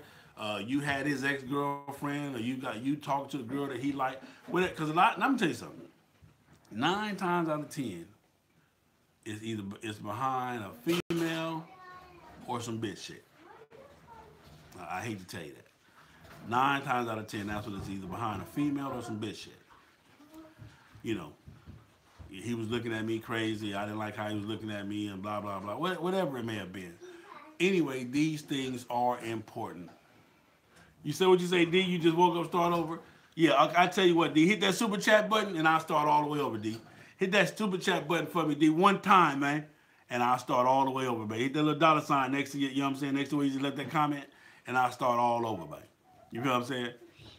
You had his ex-girlfriend, or you talking to the girl that he liked. Because let me tell you something. 9 times out of 10, it's behind a female or some bitch shit. I hate to tell you that. 9 times out of 10, that's what it's either behind a female or some bitch shit. He was looking at me crazy. I didn't like how he was looking at me and blah, blah, blah. Whatever it may have been. Anyway, these things are important. You say what you say, D? You just woke up, start over? Yeah, I tell you what, D, hit that super chat button and I'll start all the way over, D. Hit that super chat button for me, D, one time, man, and I'll start all the way over, man. Hit that little dollar sign next to you, you know what I'm saying, next to where you just left that comment, and I'll start all over, man. You feel what I'm saying?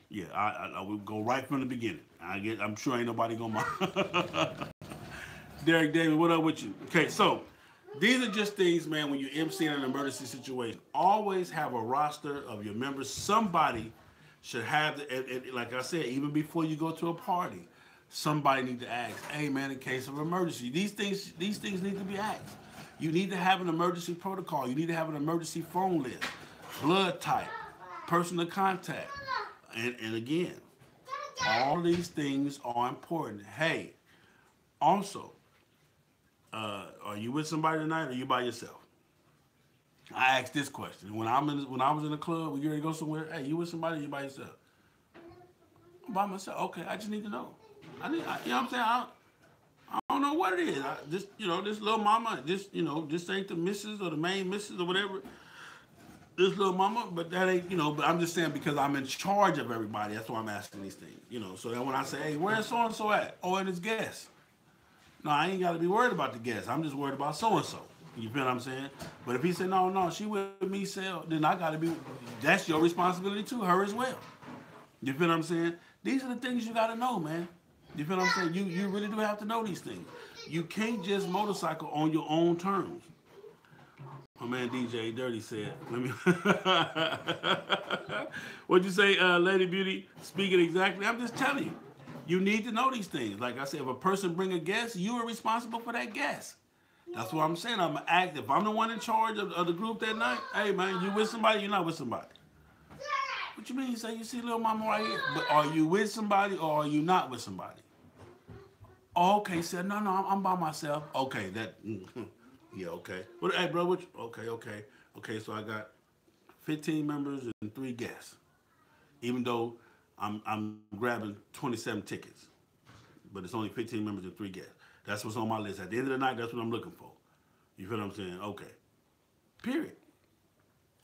Yeah, I will go right from the beginning. I'm sure ain't nobody gonna mind. Derek David, what up with you? Okay, so these are just things, man, when you're emceeing an emergency situation. Always have a roster of your members. Somebody should have, and like I said, even before you go to a party, somebody need to ask, hey, man, in case of emergency. These things need to be asked. You need to have an emergency protocol. You need to have an emergency phone list, blood type, person of contact. And again, all of these things are important. Hey, also, are you with somebody tonight or are you by yourself? I asked this question when I was in the club. When you ready to go somewhere? Hey, you with somebody? Or you by yourself? I'm by myself. Okay, I just need to know. You know what I'm saying? I don't know what it is. This little mama. This ain't the missus or the main missus or whatever. This little mama, but that ain't. But I'm just saying because I'm in charge of everybody. That's why I'm asking these things. So that when I say, hey, where's so and so at? Oh, and it's guest. No, I ain't got to be worried about the guest. I'm just worried about so and so. You feel what I'm saying? But if he said, no, she with me, sell, then I got to be, that's your responsibility too, her as well. You feel what I'm saying? These are the things you got to know, man. You feel what I'm saying? You really do have to know these things. You can't just motorcycle on your own terms. My man DJ Dirty said, let me. What'd you say, Lady Beauty? Speaking exactly. I'm just telling you. You need to know these things. Like I said, if a person bring a guest, you are responsible for that guest. That's what I'm saying. I'm active. If I'm the one in charge of the group that night, hey man, you with somebody, you're not with somebody. What you mean? You say you see little mama right here, but are you with somebody or are you not with somebody? Oh, okay, said no, I'm by myself. Okay, yeah, okay. Hey, bro, okay. So I got 15 members and 3 guests. Even though I'm grabbing 27 tickets, but it's only 15 members and 3 guests. That's what's on my list. At the end of the night, that's what I'm looking for. You feel what I'm saying? Okay. Period.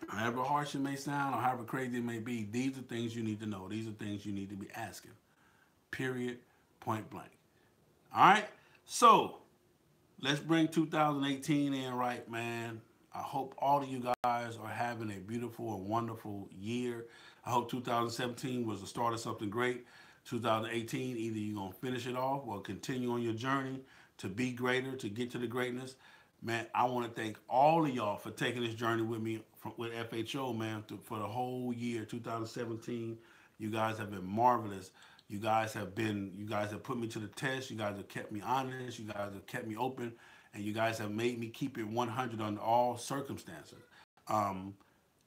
However harsh it may sound or however crazy it may be, these are things you need to know. These are things you need to be asking. Period. Point blank. All right? So, let's bring 2018 in right, man. I hope all of you guys are having a beautiful and wonderful year. I hope 2017 was the start of something great. 2018, either you're going to finish it off or continue on your journey to be greater, to get to the greatness. Man, I want to thank all of y'all for taking this journey with me with FHO, man, for the whole year, 2017. You guys have been marvelous. You guys have put me to the test. You guys have kept me honest. You guys have kept me open. And you guys have made me keep it 100 under all circumstances.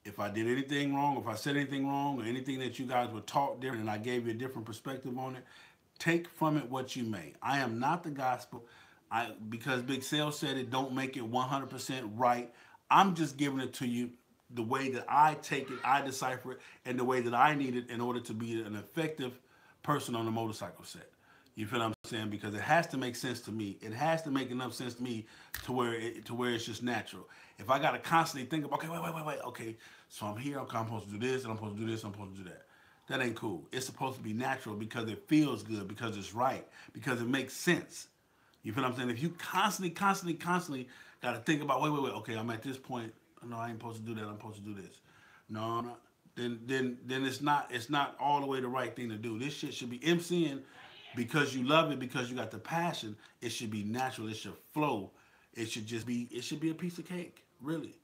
If I did anything wrong, if I said anything wrong, or anything that you guys were taught different and I gave you a different perspective on it, take from it what you may. I am not the gospel. Because Big Sale said it, don't make it 100% right. I'm just giving it to you the way that I take it, I decipher it, and the way that I need it in order to be an effective person on the motorcycle set. You feel what I'm saying? Because it has to make sense to me. It has to make enough sense to me to where it's just natural. If I gotta constantly think about, okay, wait. Okay, so I'm here. Okay, I'm supposed to do this, and I'm supposed to do this, and I'm supposed to do that. That ain't cool. It's supposed to be natural because it feels good, because it's right, because it makes sense. You feel what I'm saying? If you constantly got to think about, wait. Okay, I'm at this point. No, I ain't supposed to do that. I'm supposed to do this. No, I'm not. Then it's not all the way the right thing to do. This shit should be MCing because you love it, because you got the passion. It should be natural. It should flow. It should be a piece of cake. Really,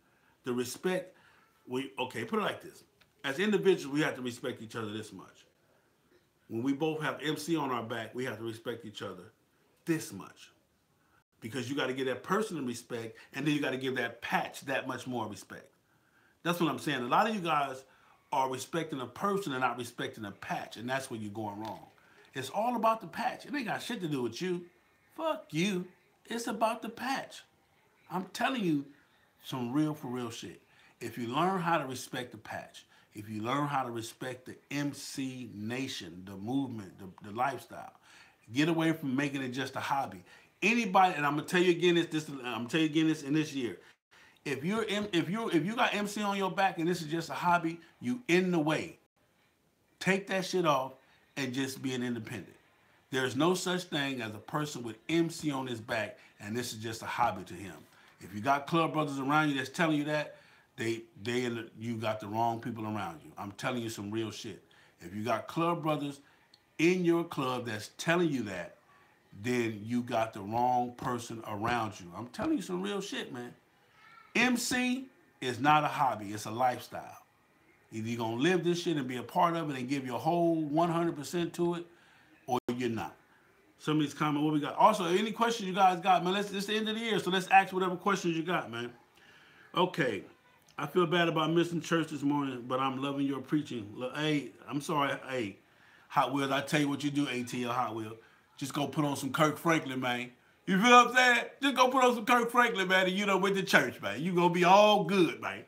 the respect. Put it like this. As individuals, we have to respect each other this much. When we both have MC on our back, we have to respect each other this much. Because you got to give that person respect, and then you got to give that patch that much more respect. That's what I'm saying. A lot of you guys are respecting a person and not respecting a patch, and that's where you're going wrong. It's all about the patch. It ain't got shit to do with you. Fuck you. It's about the patch. I'm telling you some real for real shit. If you learn how to respect the patch, if you learn how to respect the MC nation, the movement, the lifestyle, get away from making it just a hobby. Anybody, and I'm gonna tell you again this in this year. If you got MC on your back and this is just a hobby, you in the way. Take that shit off and just being independent. There's no such thing as a person with MC on his back, and this is just a hobby to him. If you got club brothers around you that's telling you that, you got the wrong people around you. I'm telling you some real shit. If you got club brothers in your club that's telling you that, then you got the wrong person around you. I'm telling you some real shit, man. MC is not a hobby, it's a lifestyle. Either you're gonna live this shit and be a part of it and give your whole 100% to it, or you're not. Somebody's comment, what we got? Also, any questions you guys got, man? It's the end of the year, so let's ask whatever questions you got, man. Okay. I feel bad about missing church this morning, but I'm loving your preaching. Hey, I'm sorry. Hey, Hot Wheels, I tell you what you do, ATL Hot Wheel. Just go put on some Kirk Franklin, man. You feel what I'm saying? Just go put on some Kirk Franklin, man, and you know, with the church, man. You gonna be all good, man.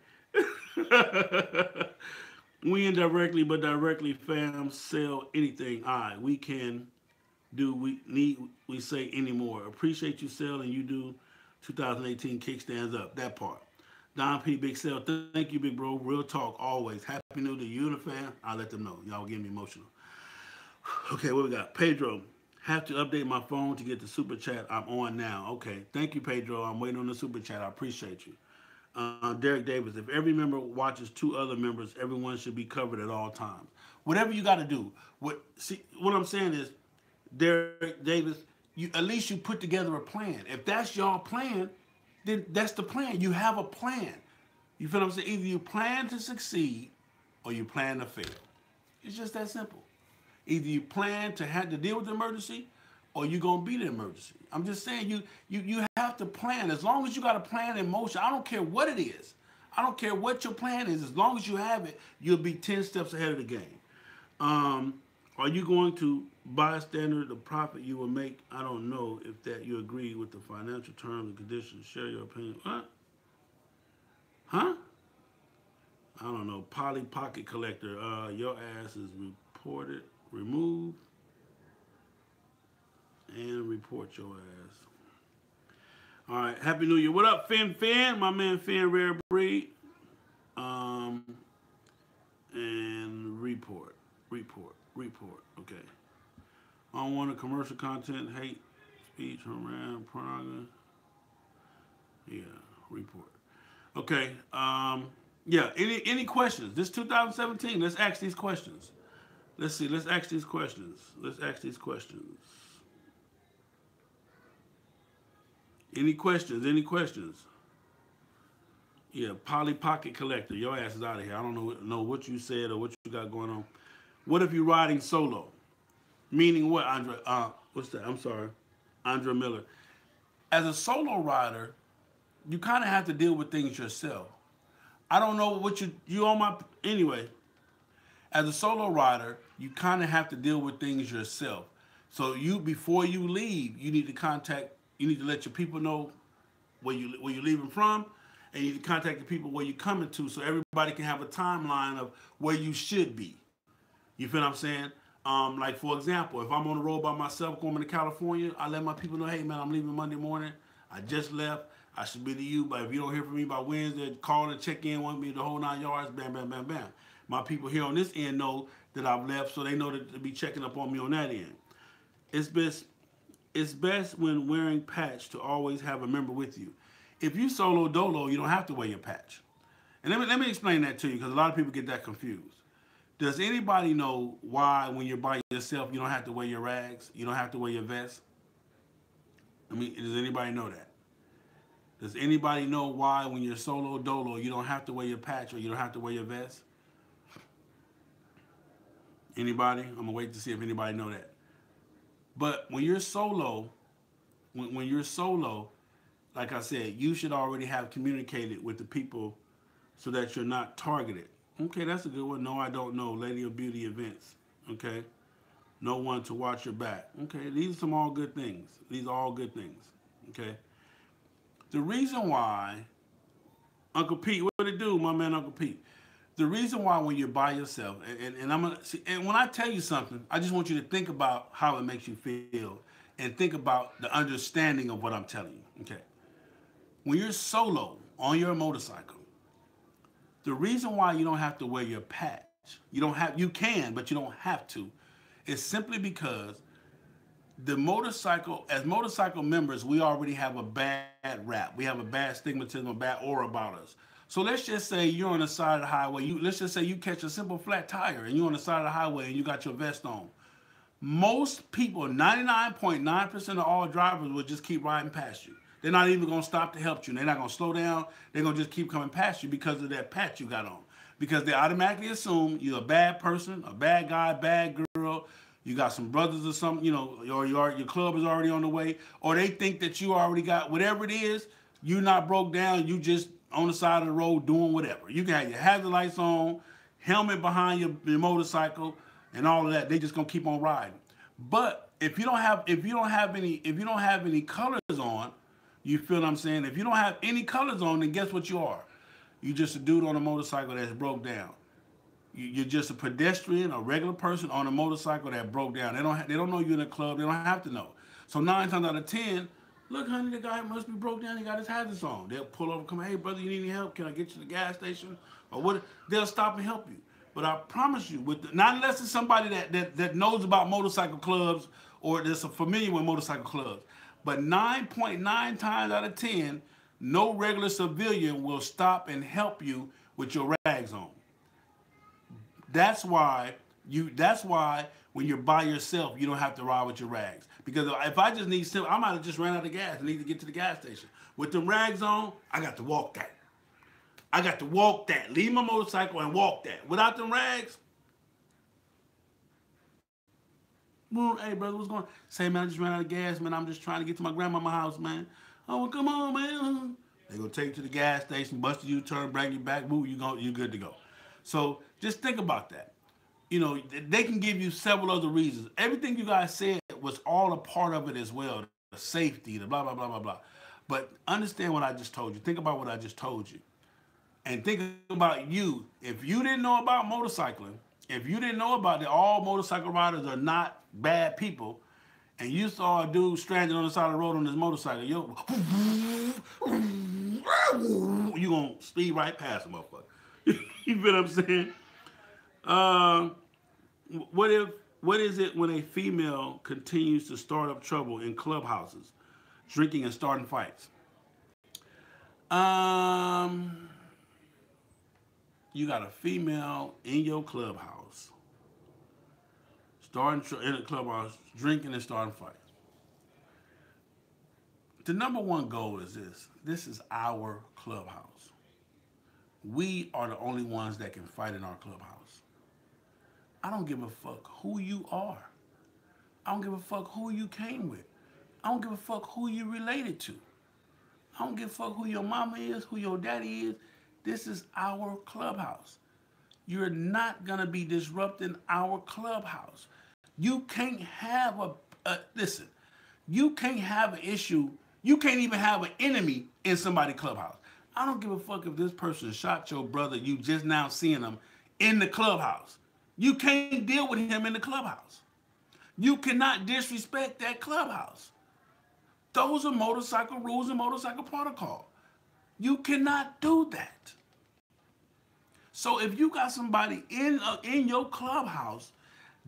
We indirectly, but directly, fam, sell anything. We can do we say anymore. Appreciate you selling. You do 2018 kickstands up. That part. Don P. Big Sale, thank you, big bro. Real talk, always. Happy New Year to you and the fam. I'll let them know. Y'all getting me emotional. Okay, what we got? Pedro, have to update my phone to get the super chat. I'm on now. Okay, thank you, Pedro. I'm waiting on the super chat. I appreciate you. Derek Davis, if every member watches two other members, everyone should be covered at all times. Whatever you got to do. What I'm saying is, Derek Davis, at least you put together a plan. If that's your plan, then that's the plan. You have a plan. You feel what I'm saying? Either you plan to succeed or you plan to fail. It's just that simple. Either you plan to have to deal with the emergency or you're going to be the emergency. I'm just saying you have to plan. As long as you got a plan in motion, I don't care what it is. I don't care what your plan is. As long as you have it, you'll be 10 steps ahead of the game. Are you going to bystander the profit you will make? I don't know if that you agree with the financial terms and conditions. Share your opinion. What? Huh? I don't know. Polly Pocket Collector. Your ass is removed, and report your ass. All right. Happy New Year. What up, Finn? My man Finn Rare Breed. And report. Okay. I don't want a commercial content, hate speech, haram, pornography. Yeah, report. Okay. Yeah. Any questions? This 2017. Let's ask these questions. Let's see. Let's ask these questions. Any questions? Yeah, Polly Pocket Collector. Your ass is out of here. I don't know what you said or what you got going on. What if you're riding solo? Meaning what, Andre? What's that? I'm sorry. Andre Miller. As a solo rider, you kind of have to deal with things yourself. I don't know what you on my... Anyway, as a solo rider, you kind of have to deal with things yourself. So before you leave, you need to let your people know where you're leaving from, and you need to contact the people where you're coming to so everybody can have a timeline of where you should be. You feel what I'm saying? Like, for example, if I'm on the road by myself going to California, I let my people know, hey, man, I'm leaving Monday morning. I just left. I should be to you, but if you don't hear from me by Wednesday, call and check in, want me the whole 9 yards, bam, bam, bam, bam. My people here on this end know that I've left, so they know to be checking up on me on that end. It's best when wearing patch to always have a member with you. If you solo dolo, you don't have to wear your patch. And let me explain that to you, because a lot of people get that confused. Does anybody know why when you're by yourself, you don't have to wear your rags? You don't have to wear your vest? I mean, does anybody know that? Does anybody know why when you're solo dolo, you don't have to wear your patch or you don't have to wear your vest? Anybody? I'm going to wait to see if anybody know that. But when you're solo, when you're solo, like I said, you should already have communicated with the people so that you're not targeted. Okay, that's a good one. No, I don't know. Lady of Beauty events. Okay. No one to watch your back. Okay, these are some all good things. These are all good things. Okay. The reason why, Uncle Pete, what did it do, my man Uncle Pete? The reason why when you're by yourself, and I'm gonna see, and when I tell you something, I just want you to think about how it makes you feel and think about the understanding of what I'm telling you. Okay. When you're solo on your motorcycle, the reason why you don't have to wear your patch, you can, but you don't have to, is simply because as motorcycle members, we already have a bad rap. We have a bad stigmatism, a bad aura about us. So let's just say you're on the side of the highway. Let's just say you catch a simple flat tire and you're on the side of the highway and you got your vest on. Most people, 99.9% of all drivers will just keep riding past you. They're not even going to stop to help you. They're not going to slow down. They're going to just keep coming past you because of that patch you got on. Because they automatically assume you're a bad person, a bad guy, bad girl. You got some brothers or something, or your club is already on the way. Or they think that you already got whatever it is. You're not broke down. You just on the side of the road doing whatever. You can have your hazard lights on, helmet behind your motorcycle, and all of that. They just gonna keep on riding. But if you don't have any colors on, you feel what I'm saying? If you don't have any colors on, then guess what you are? You just a dude on a motorcycle that's broke down. You're just a pedestrian, a regular person on a motorcycle that broke down. They don't know you in a club. They don't have to know. So 9 times out of 10, look, honey, the guy must be broke down. He got his hazards on. They'll pull over, come, hey, brother, you need any help? Can I get you to the gas station? Or what? They'll stop and help you. But I promise you, not unless it's somebody that knows about motorcycle clubs or that's familiar with motorcycle clubs. But 9.9 times out of 10, no regular civilian will stop and help you with your rags on. That's why when you're by yourself, you don't have to ride with your rags. Because if I just need I might have just ran out of gas and need to get to the gas station. With them rags on, I got to walk that. I got to walk that. Leave my motorcycle and walk that. Without them rags, well, hey brother, what's going on? Say, man, I just ran out of gas, man. I'm just trying to get to my grandmama's house, man. Oh, well, come on, man. They gonna take you to the gas station, bust a U-turn, bring you back, move, you good to go. So just think about that. They can give you several other reasons. Everything you guys said was all a part of it as well. The safety, the blah, blah, blah, blah, blah. But understand what I just told you. Think about what I just told you. And think about you. If you didn't know about motorcycling, if you didn't know about that all motorcycle riders are not bad people, and you saw a dude stranded on the side of the road on his motorcycle, you're going to speed right past him, motherfucker. You feel what I'm saying? What is it when a female continues to start up trouble in clubhouses, drinking and starting fights? You got a female in your clubhouse, in a clubhouse, drinking and starting fights. The number one goal is this. This is our clubhouse. We are the only ones that can fight in our clubhouse. I don't give a fuck who you are. I don't give a fuck who you came with. I don't give a fuck who you related to. I don't give a fuck who your mama is, who your daddy is. This is our clubhouse. You're not going to be disrupting our clubhouse. You can't have listen, you can't have an issue. You can't even have an enemy in somebody's clubhouse. I don't give a fuck if this person shot your brother, you just now seeing him in the clubhouse. You can't deal with him in the clubhouse. You cannot disrespect that clubhouse. Those are motorcycle rules and motorcycle protocol. You cannot do that. So if you got somebody in your clubhouse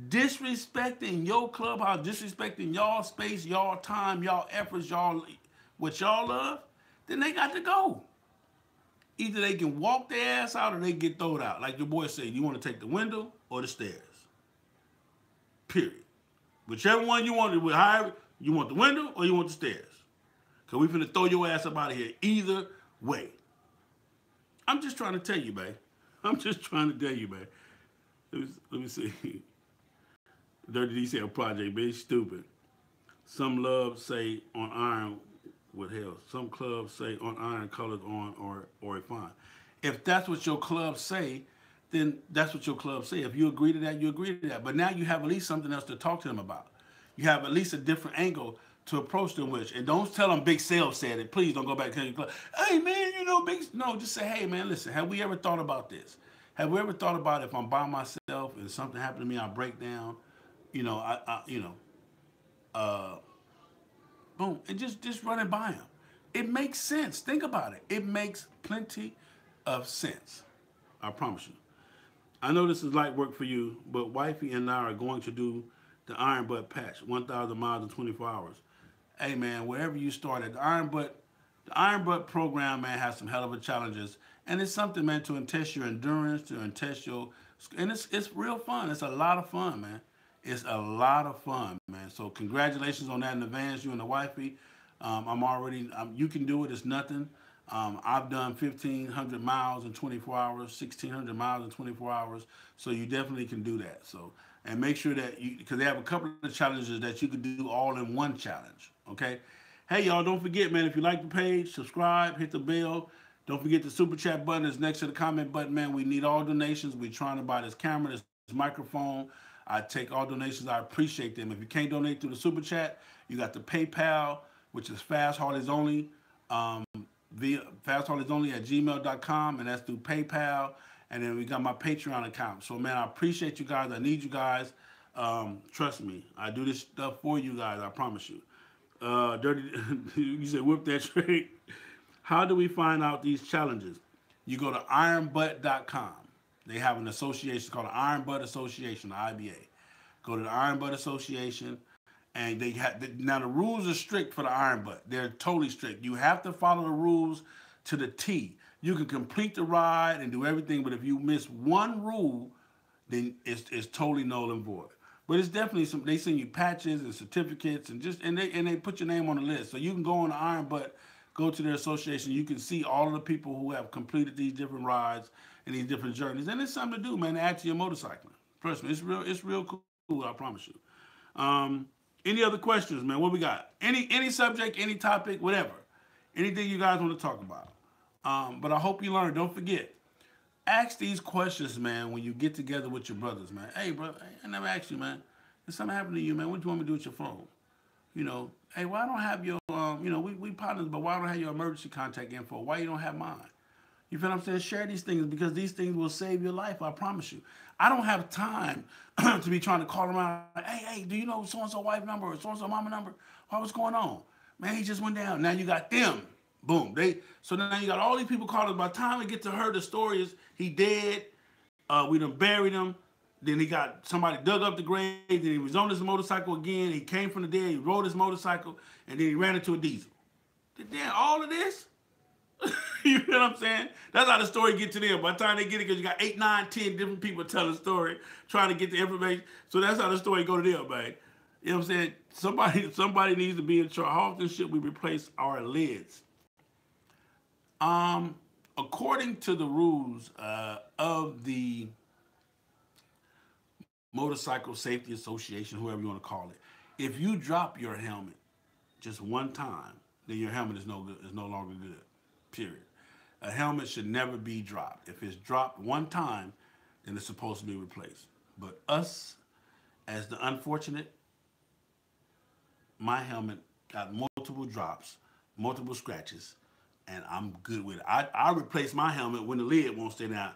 disrespecting your clubhouse, disrespecting y'all space, y'all time, y'all efforts, what y'all love, then they got to go. Either they can walk their ass out or they get thrown out. Like your boy said, you want to take the window or the stairs. Period. Whichever one you want, however, you want the window or you want the stairs. Because we finna throw your ass up out of here either way. I'm just trying to tell you, man. I'm just trying to tell you, man. Let me see. Dirty D said a project, bitch, stupid. Some love say on iron with hell. Some clubs say on iron colors on or a fine. If that's what your clubs say, then that's what your clubs say. If you agree to that, you agree to that. But now you have at least something else to talk to them about. You have at least a different angle to approach them with. And don't tell them Big Sale said it. Please don't go back to your club. Hey, man, No, just say, hey, man, listen, have we ever thought about this? Have we ever thought about if I'm by myself and something happened to me, I break down, boom, and just run it by him. It makes sense. Think about it. It makes plenty of sense. I promise you. I know this is light work for you, but wifey and I are going to do the Iron Butt patch, 1,000 miles in 24 hours. Hey man, wherever you start at the Iron Butt program, man, has some hell of a challenges, and it's something, man, to test your endurance, to test your, and it's real fun. It's a lot of fun, man. It's a lot of fun, man. So congratulations on that in advance, you and the wifey. I'm already, you can do it. It's nothing. I've done 1,500 miles in 24 hours, 1,600 miles in 24 hours. So you definitely can do that. So, and make sure that you, because they have a couple of challenges that you could do all in one challenge. Okay. Hey, y'all, don't forget, man, if you like the page, subscribe, hit the bell. Don't forget the super chat button is next to the comment button, man. We need all donations. We're trying to buy this camera, this microphone. I take all donations. I appreciate them. If you can't donate through the super chat, you got the PayPal, which is Fast Harleys Only. Via Fast Harleys Only at gmail.com, and that's through PayPal. And then we got my Patreon account. So, man, I appreciate you guys. I need you guys. Trust me, I do this stuff for you guys. I promise you. Dirty, you said whip that straight. How do we find out these challenges? You go to ironbutt.com. They have an association called the Iron Butt Association, the IBA. Go to the Iron Butt Association, and they have now the rules are strict for the Iron Butt. They're totally strict. You have to follow the rules to the T. You can complete the ride and do everything, but if you miss one rule, then it's totally null and void. But it's definitely some. They send you patches and certificates and they put your name on the list, so you can go on the Iron Butt, go to their association. You can see all of the people who have completed these different rides and these different journeys, and it's something to do, man. To add to your motorcycling. Trust me, it's real cool. I promise you. Any other questions, man? What we got? Any subject, any topic, whatever. Anything you guys want to talk about. But I hope you learn. Don't forget. Ask these questions, man, when you get together with your brothers, man. Hey, bro, I never asked you, man. If something happened to you, man, what do you want me to do with your phone? You know, hey, why don't I have your, we partners, but why don't I have your emergency contact info? Why you don't have mine? You feel what I'm saying? Share these things because these things will save your life. I promise you. I don't have time to be trying to call around. Like, hey, do you know so-and-so wife number or so-and-so mama number? What's going on? Man, he just went down. Now you got them. Boom. So now you got all these people calling. By the time we get to her, the story is he dead. We done buried him. Then he got somebody dug up the grave. Then he was on his motorcycle again. He came from the dead. He rode his motorcycle, and then he ran into a diesel. Then all of this. You know what I'm saying? That's how the story get to them. By the time they get it, because you got 8, 9, 10 different people telling the story, trying to get the information. So that's how the story go to them, man. You know what I'm saying? Somebody needs to be in charge. How often should we replace our lids? According to the rules of the Motorcycle Safety Association, whoever you want to call it, if you drop your helmet just one time, then your helmet is no good. Is no longer good. Period. A helmet should never be dropped. If it's dropped one time, then it's supposed to be replaced. But us, as the unfortunate, my helmet got multiple drops, multiple scratches, and I'm good with it. I replace my helmet when the lid won't stay down.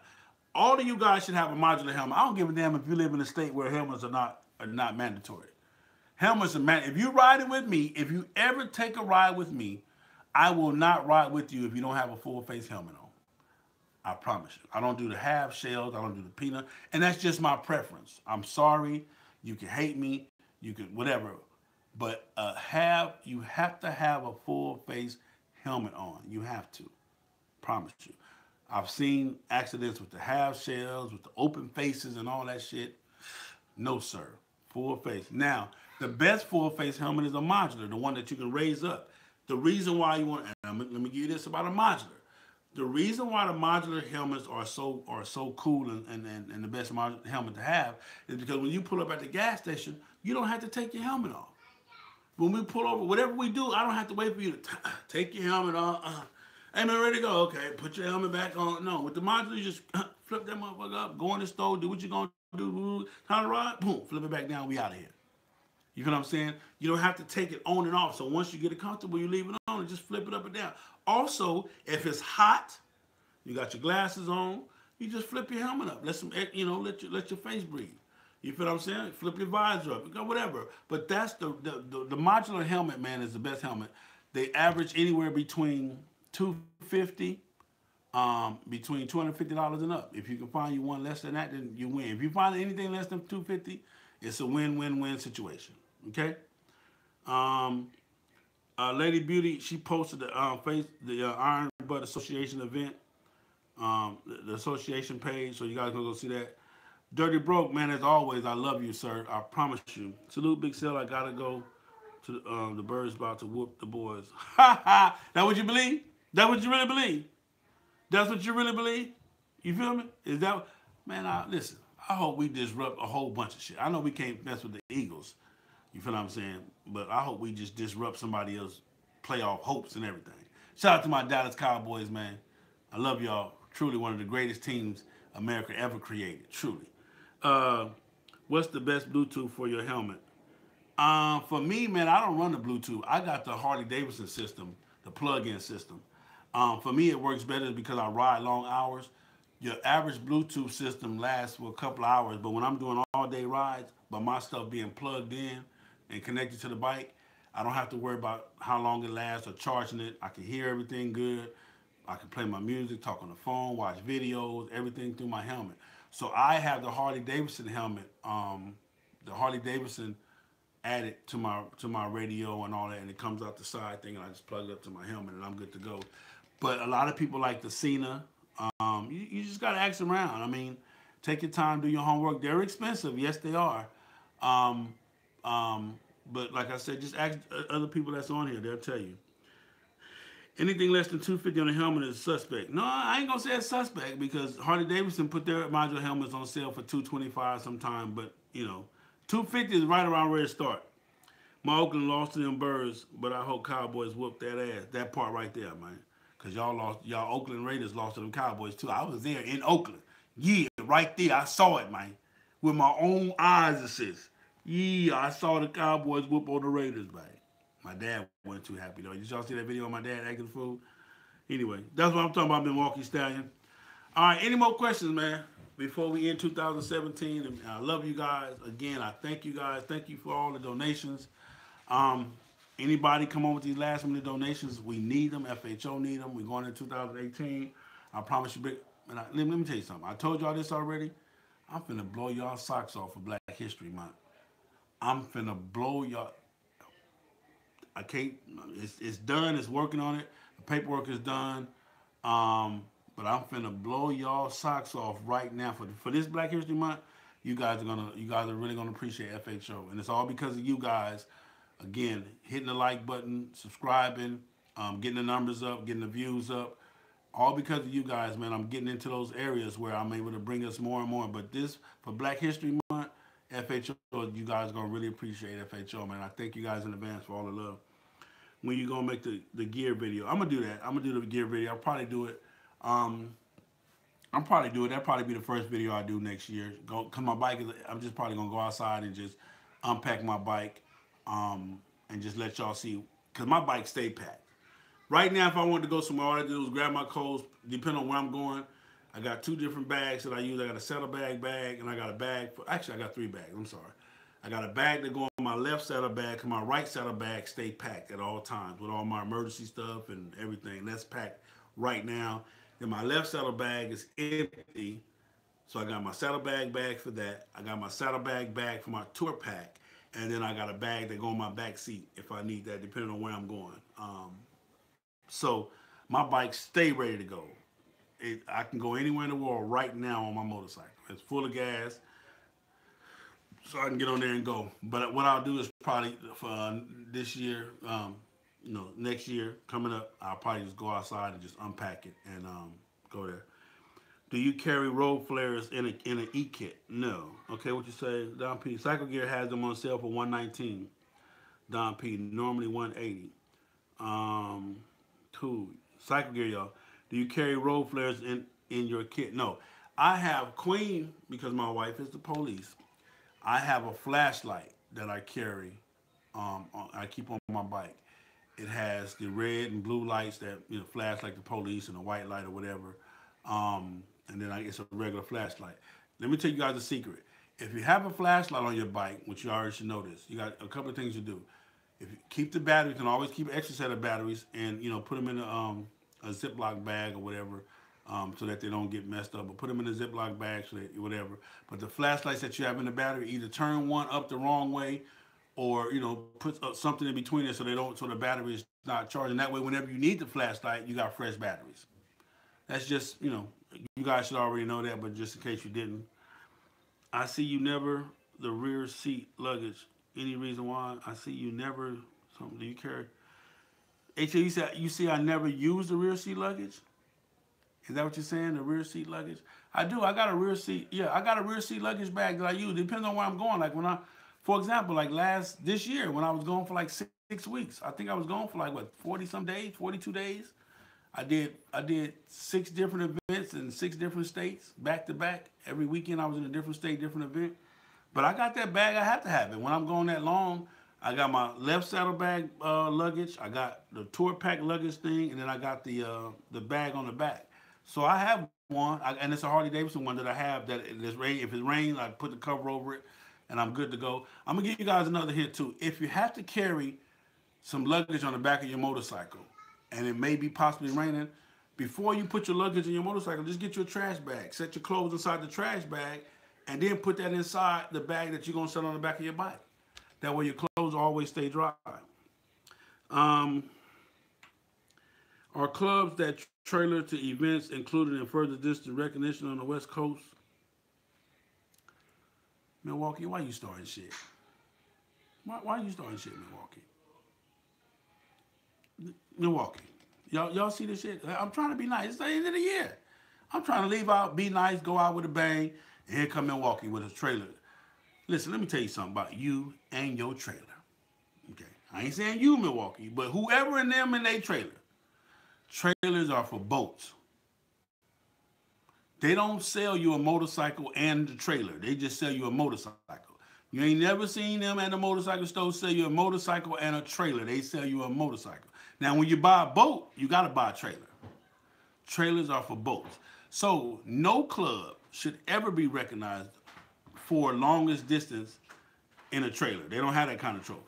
All of you guys should have a modular helmet. I don't give a damn if you live in a state where helmets are not mandatory. Helmets are mandatory. If you riding with me, if you ever take a ride with me, I will not ride with you if you don't have a full face helmet on. I promise you. I don't do the half shells. I don't do the peanut. And that's just my preference. I'm sorry. You can hate me. You can whatever. But you have to have a full face helmet on. You have to. Promise you. I've seen accidents with the half shells, with the open faces and all that shit. No, sir. Full face. Now, the best full face helmet is a modular, the one that you can raise up. The reason why you want, and let me give you this about a modular. The reason why the modular helmets are so cool and the best helmet to have is because when you pull up at the gas station, you don't have to take your helmet off. When we pull over, whatever we do, I don't have to wait for you to take your helmet off. Hey man, ready to go? Okay, put your helmet back on. No, with the modular, you just flip that motherfucker up, go in the store, do what you're gonna do, time to ride, boom, flip it back down, we out of here. You know what I'm saying? You don't have to take it on and off. So once you get it comfortable, you leave it on and just flip it up and down. Also, if it's hot, you got your glasses on, you just flip your helmet up. Let your face breathe. You feel what I'm saying? Flip your visor up, whatever. But that's the modular helmet, man, is the best helmet. They average anywhere between $250, between $250 and up. If you can find you one less than that, then you win. If you find anything less than $250, It's a win-win-win situation. Okay. Um, Lady Beauty, she posted the Iron Butt Association event, the association page. So you guys gonna go see that. Dirty Broke, man, as always, I love you, sir. I promise you. Salute, Big Cell. I gotta go to the birds about to whoop the boys. Ha ha. That what you believe? That what you really believe? That's what you really believe? You feel me? Is that man? Listen. I hope we disrupt a whole bunch of shit. I know we can't mess with the Eagles. You feel what I'm saying? But I hope we just disrupt somebody else's playoff hopes and everything. Shout out to my Dallas Cowboys, man. I love y'all. Truly one of the greatest teams America ever created. Truly. Uh, what's the best Bluetooth for your helmet? For me, man, I don't run the Bluetooth. I got the Harley Davidson system, the plug-in system. For me, it works better because I ride long hours. Your average Bluetooth system lasts for a couple of hours, but when I'm doing all-day rides, but my stuff being plugged in and connected to the bike, I don't have to worry about how long it lasts or charging it. I can hear everything good. I can play my music, talk on the phone, watch videos, everything through my helmet. So I have the Harley Davidson helmet, the Harley Davidson added to my radio and all that, and it comes out the side thing, and I just plug it up to my helmet, and I'm good to go. But a lot of people like the Cena. You just gotta ask around. I mean, take your time, do your homework. They're expensive, yes, they are. Um, but like I said, just ask other people that's on here. They'll tell you. Anything less than 250 on the helmet is suspect. No, I ain't gonna say it's suspect because Harley Davidson put their module helmets on sale for 225 sometime, but 250 is right around where it start. My Oakland lost to them birds, but I hope Cowboys whoop that ass. That part right there, man. Cause y'all Oakland Raiders lost to them Cowboys too. I was there in Oakland. Yeah, right there. I saw it, man. With my own eyes, it says. Yeah, I saw the Cowboys whoop on the Raiders, man. My dad wasn't too happy though. Did y'all see that video of my dad acting the fool? Anyway, that's what I'm talking about, Milwaukee Stallion. All right, any more questions, man? Before we end 2017, and I love you guys. Again, I thank you guys. Thank you for all the donations. Um, Anybody come on with these last minute donations? We need them. FHO need them. We're going into 2018. I promise you, big. And let me tell you something. I told y'all this already. I'm finna blow y'all socks off for Black History Month. I'm finna blow y'all. I can't. It's done. It's working on it. The paperwork is done. But I'm finna blow y'all socks off right now for this Black History Month. You guys are really gonna appreciate FHO, and it's all because of you guys. Again, hitting the like button, subscribing, getting the numbers up, getting the views up. All because of you guys, man. I'm getting into those areas where I'm able to bring us more and more. But this, for Black History Month, FHO, you guys are going to really appreciate FHO, man. I thank you guys in advance for all the love. When you going to make the gear video, I'm going to do that. I'm going to do the gear video. I'll probably do it. That'll probably be the first video I do next year. Cause my bike is. I'm just probably gonna go outside and just unpack my bike, and just let y'all see. Cause my bike stay packed. Right now, if I wanted to go somewhere, all I do is grab my clothes. Depending on where I'm going, I got two different bags that I use. I got a saddlebag bag, and I got a bag. Actually, I got three bags. I'm sorry. I got a bag that go on my left saddlebag, cause my right saddlebag stay packed at all times with all my emergency stuff and everything. That's packed right now. Then my left saddlebag is empty. So I got my saddlebag bag for that. I got my saddlebag bag for my tour pack. And then I got a bag that go in my back seat if I need that, depending on where I'm going. So my bike stay ready to go. I can go anywhere in the world right now on my motorcycle. It's full of gas, so I can get on there and go. But what I'll do is probably for this year, next year coming up, I'll probably just go outside and just unpack it and go there. Do you carry road flares in an e kit? No. Okay, what you say, Don P? Cycle Gear has them on sale for 119. Don P. Normally 180. Cool. Cycle Gear, y'all. Do you carry road flares in your kit? No. I have Queen because my wife is the police. I have a flashlight that I carry. I keep on my bike. It has the red and blue lights that flash like the police, and a white light or whatever. And then it's a regular flashlight. Let me tell you guys a secret. If you have a flashlight on your bike, which you already should know this, you got a couple of things to do. If you keep the batteries, you can always keep an extra set of batteries and put them in a Ziploc bag or whatever. so that they don't get messed up. But put them in a Ziploc bag, so that whatever. But the flashlights that you have in the battery, either turn one up the wrong way, or put something in between it so they don't, so the battery is not charging. That way, whenever you need the flashlight, you got fresh batteries. That's just you guys should already know that, but just in case you didn't, I see you never the rear seat luggage. Any reason why? I see you never. Something do you carry? HA, you see I never use the rear seat luggage. Is that what you're saying? The rear seat luggage? I do. I got a rear seat. Yeah, I got a rear seat luggage bag that I use. Depends on where I'm going. Like for example, like this year when I was going for like 6 weeks. I think I was going for like what 40 some days, 42 days. I did 6 different events in 6 different states back to back. Every weekend I was in a different state, different event. But I got that bag. I have to have it when I'm going that long. I got my left saddlebag luggage. I got the tour pack luggage thing, and then I got the bag on the back. So I have one, and it's a Harley Davidson one that I have. That if it rains, I put the cover over it, and I'm good to go. I'm gonna give you guys another hint too. If you have to carry some luggage on the back of your motorcycle, and it may be possibly raining, before you put your luggage in your motorcycle, just get you a trash bag. Set your clothes inside the trash bag, and then put that inside the bag that you're gonna set on the back of your bike. That way your clothes always stay dry. Are clubs that trailer to events included in further distance recognition on the West Coast? Milwaukee, why you starting shit? Why you starting shit, Milwaukee? Milwaukee. Y'all see this shit? I'm trying to be nice. It's the end of the year. I'm trying to leave out, be nice, go out with a bang, and here come Milwaukee with a trailer. Listen, let me tell you something about you and your trailer. Okay, I ain't saying you, Milwaukee, but whoever in them in their trailer. Trailers are for boats. They don't sell you a motorcycle and the trailer. They just sell you a motorcycle. You ain't never seen them at the motorcycle store sell you a motorcycle and a trailer. They sell you a motorcycle. Now, when you buy a boat, you got to buy a trailer. Trailers are for boats. So no club should ever be recognized for longest distance in a trailer. They don't have that kind of trophy.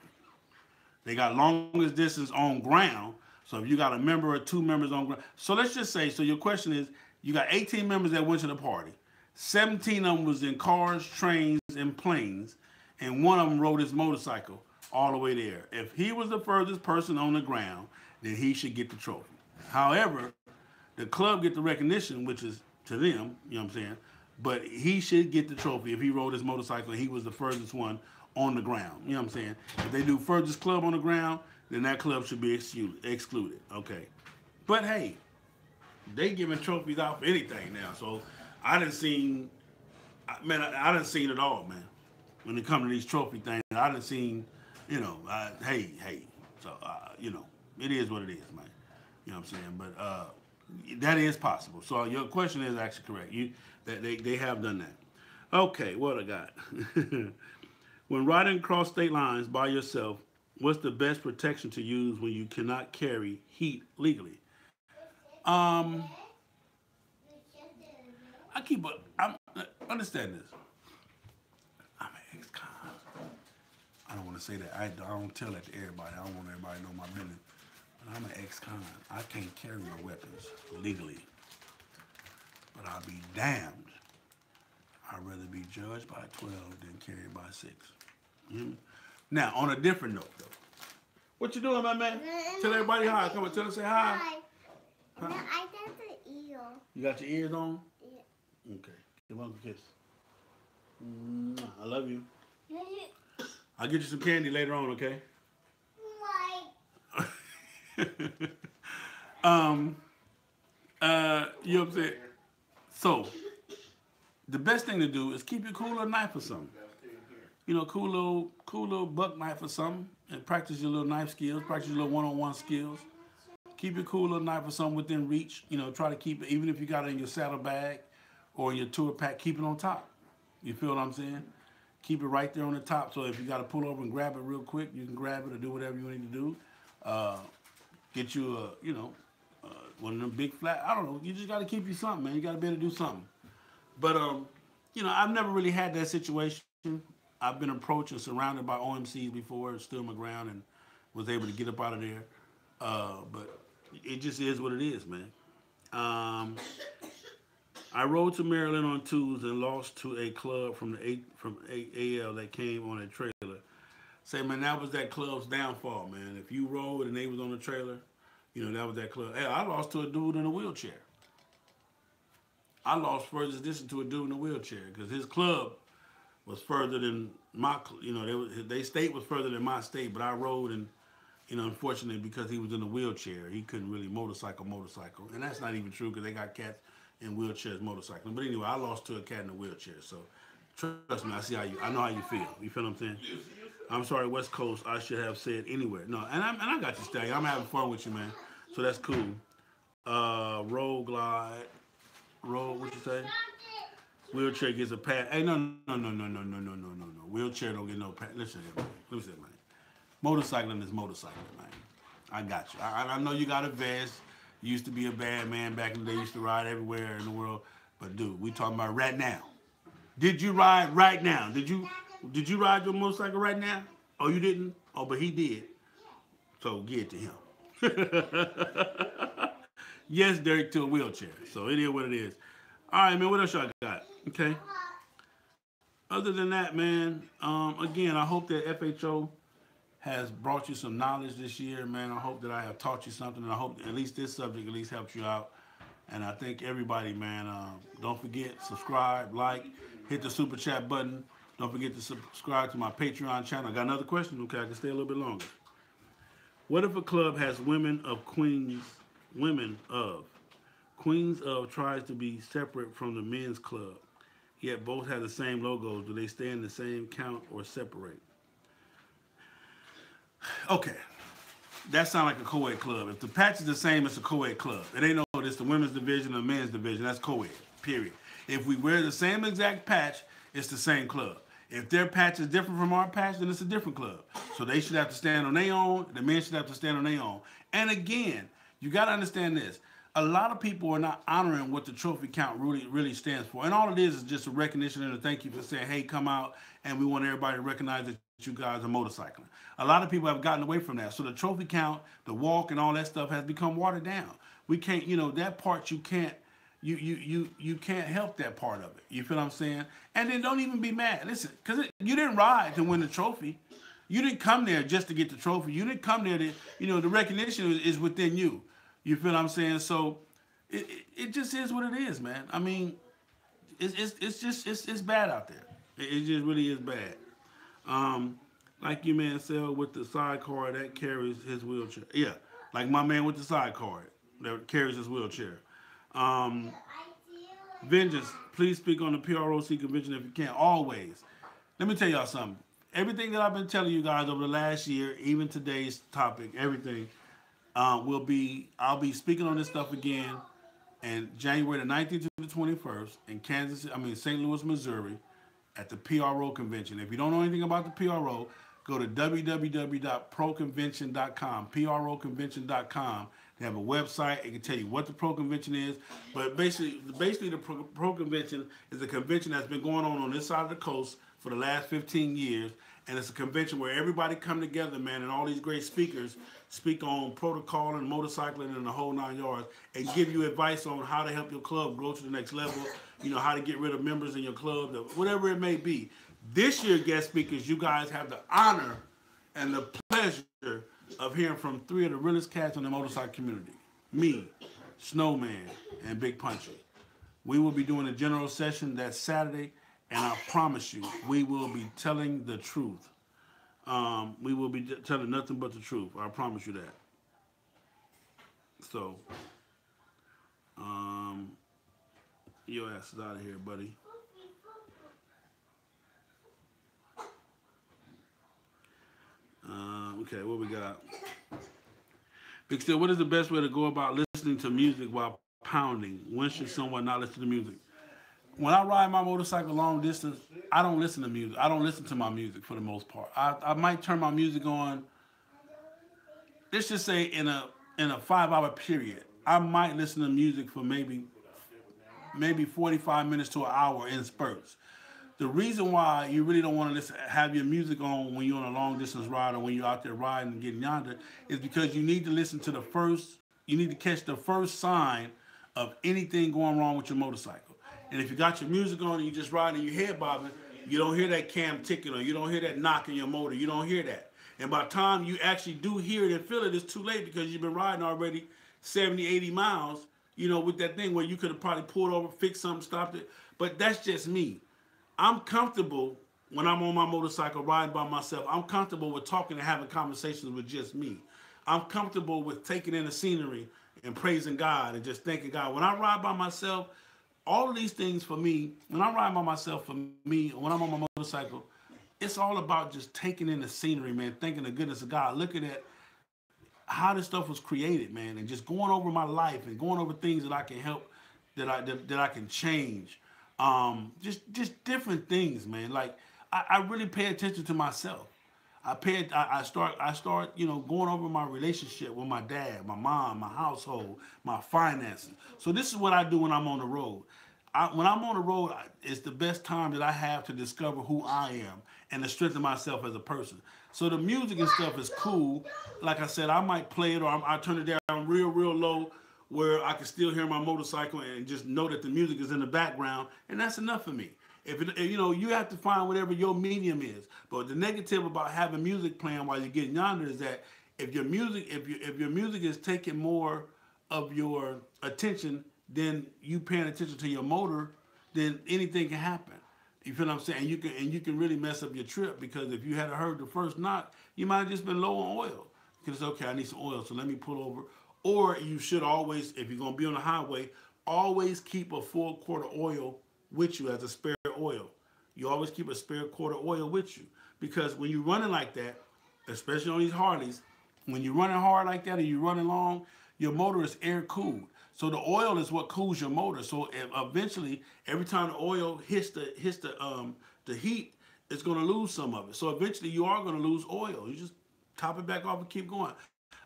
They got longest distance on ground. So if you got a member or 2 members on ground. So let's just say, so your question is, you got 18 members that went to the party. 17 of them was in cars, trains, and planes. And one of them rode his motorcycle all the way there. If he was the furthest person on the ground, then he should get the trophy. However, the club get the recognition, which is to them, you know what I'm saying? But he should get the trophy if he rode his motorcycle and he was the furthest one on the ground. You know what I'm saying? If they do furthest club on the ground, then that club should be excluded. Okay. But hey, they giving trophies out for anything now. So I done seen, man, I done seen it all, man. When it comes to these trophy things, I done seen, hey. So, it is what it is, man. You know what I'm saying? But that is possible. So your question is actually correct. They have done that. Okay, what I got? When riding across state lines by yourself, what's the best protection to use when you cannot carry heat legally? I understand this. I'm an ex-con. I don't want to say that. I don't tell that to everybody. I don't want everybody to know my business. But I'm an ex-con. I can't carry no weapons legally. But I'll be damned. I'd rather be judged by 12 than carried by 6. Mm-hmm. Now, on a different note, though. What you doing, my man? Tell everybody hi. Come on, tell them, say hi.
Hi. No, I got the ear.
You got your ears on?
Yeah.
Okay. Give Uncle a kiss. I love you. I'll get you some candy later on, okay?
Why?
You know what I'm saying? So, the best thing to do is keep your cool little knife or something. Cool little buck knife or something, and practice your little knife skills, practice your little one-on-one skills. Keep your cool little knife or something within reach. Try to keep it, even if you got it in your saddlebag or in your tour pack, keep it on top. You feel what I'm saying? Keep it right there on the top, so if you got to pull over and grab it real quick, you can grab it or do whatever you need to do. Get you one of them big flat, I don't know, you just got to keep you something, man. You got to be able to do something. But, I've never really had that situation. I've been approached and surrounded by OMCs before, stood my ground and was able to get up out of there. But it just is what it is, man. I rode to Maryland on twos and lost to a club from AL that came on a trailer. Say, man, that was that club's downfall, man. If you rode and they was on the trailer, that was that club. Hey, I lost to a dude in a wheelchair. I lost furthest distance to a dude in a wheelchair because his club was further than they state was further than my state, but I rode and unfortunately because he was in a wheelchair, he couldn't really motorcycle, and that's not even true because they got cats in wheelchairs motorcycling. But anyway, I lost to a cat in a wheelchair, so trust me, I know how you feel. You feel what I'm saying? I'm sorry, West Coast. I should have said anywhere. No, and I got you, Stay. I'm having fun with you, man. So that's cool. Roll glide, roll. What you say? Wheelchair gets a pat. Hey, no. Wheelchair don't get no pat. Listen, man. Listen, man. Motorcycling is motorcycling, man. I got you. I know you got a vest. You used to be a bad man back in the day. You used to ride everywhere in the world. But dude, we talking about right now. Did you ride right now? Did you ride your motorcycle right now? Oh, you didn't? Oh, but he did. So give it to him. Yes, Derek, to a wheelchair. So it is what it is. All right, man. What else y'all got? Okay. Other than that, man, again, I hope that FHO has brought you some knowledge this year, man. I hope that I have taught you something, and I hope at least this subject at least helps you out. And I thank everybody, man. Don't forget, subscribe, like, hit the super chat button. Don't forget to subscribe to my Patreon channel. I got another question, okay? I can stay a little bit longer. What if a club has women of Queens of tries to be separate from the men's club, yet both have the same logos? Do they stay in the same count or separate? Okay, that sounds like a co-ed club. If the patch is the same, it's a co-ed club. It ain't no, it's the women's division or men's division. That's co-ed, period. If we wear the same exact patch, it's the same club. If their patch is different from our patch, then it's a different club. So they should have to stand on their own. The men should have to stand on their own. And again, you got to understand this. A lot of people are not honoring what the trophy count really stands for. And all it is just a recognition and a thank you for saying, hey, come out, and we want everybody to recognize that you guys are motorcycling. A lot of people have gotten away from that. So the trophy count, the walk, and all that stuff has become watered down. We can't, that part you can't, you can't help that part of it. You feel what I'm saying? And then don't even be mad. Listen, because you didn't ride to win the trophy. You didn't come there just to get the trophy. You didn't come there to, the recognition is within you. You feel what I'm saying? So it just is what it is, man. I mean, it's bad out there. It just really is bad. Like your man Sell with the sidecar that carries his wheelchair. Yeah, like my man with the sidecar that carries his wheelchair. Vengeance, please speak on the PROC convention if you can. Always. Let me tell y'all something. Everything that I've been telling you guys over the last year, even today's topic, everything, I'll be speaking on this stuff again in January the 19th to the 21st in St. Louis, Missouri at the PRO convention. If you don't know anything about the PRO, go to www.proconvention.com, proconvention.com. They have a website. It can tell you what the Pro Convention is. But basically the Pro Convention is a convention that's been going on this side of the coast for the last 15 years. And it's a convention where everybody come together, man, and all these great speakers speak on protocol and motorcycling and the whole 9 yards and give you advice on how to help your club grow to the next level, how to get rid of members in your club, whatever it may be. This year, guest speakers, you guys have the honor and the pleasure of hearing from three of the realest cats in the motorcycle community. Me, Snowman, and Big Punchy. We will be doing a general session that Saturday, and I promise you, we will be telling the truth. We will be telling nothing but the truth. I promise you that. So, your ass is out of here, buddy. Okay, what we got? Big Steel, what is the best way to go about listening to music while pounding? When should someone not listen to music? When I ride my motorcycle long distance, I don't listen to music. I don't listen to my music for the most part. I might turn my music on. Let's just say in a 5-hour period, I might listen to music for maybe 45 minutes to an hour in spurts. The reason why you really don't want to have your music on when you're on a long distance ride or when you're out there riding and getting yonder is because you need to listen to you need to catch the first sign of anything going wrong with your motorcycle. And if you got your music on and you just riding your head bobbing, you don't hear that cam ticking or you don't hear that knock in your motor. You don't hear that. And by the time you actually do hear it and feel it, it's too late because you've been riding already 70, 80 miles, with that thing where you could have probably pulled over, fixed something, stopped it. But that's just me. I'm comfortable when I'm on my motorcycle riding by myself. I'm comfortable with talking and having conversations with just me. I'm comfortable with taking in the scenery and praising God and just thanking God. When I ride by myself, all of these things for me, when I ride by myself, for me, when I'm on my motorcycle, it's all about just taking in the scenery, man, thanking the goodness of God, looking at how this stuff was created, man, and just going over my life and going over things that I can help, that I can change, just different things, man. Like I really pay attention to myself. I start going over my relationship with my dad, my mom, my household, my finances. So this is what I do when I'm on the road. When I'm on the road, it's the best time that I have to discover who I am and to strengthen myself as a person. So the music and stuff is cool. Like I said, I might play it or I turn it down real, real low where I can still hear my motorcycle and just know that the music is in the background, and that's enough for me. You have to find whatever your medium is. But the negative about having music playing while you're getting yonder is that if your music is taking more of your attention than you paying attention to your motor, then anything can happen. You feel what I'm saying? And you can really mess up your trip because if you had heard the first knock, you might have just been low on oil. You could say, okay, I need some oil, so let me pull over. Or you should always, if you're gonna be on the highway, always keep a full quart of oil with you as a spare oil. You always keep a spare quart of oil with you because when you're running like that, especially on these Harleys, when you're running hard like that and you're running long, your motor is air cooled. So the oil is what cools your motor. So eventually, every time the oil hits the heat, it's going to lose some of it. So eventually, you are going to lose oil. You just top it back off and keep going.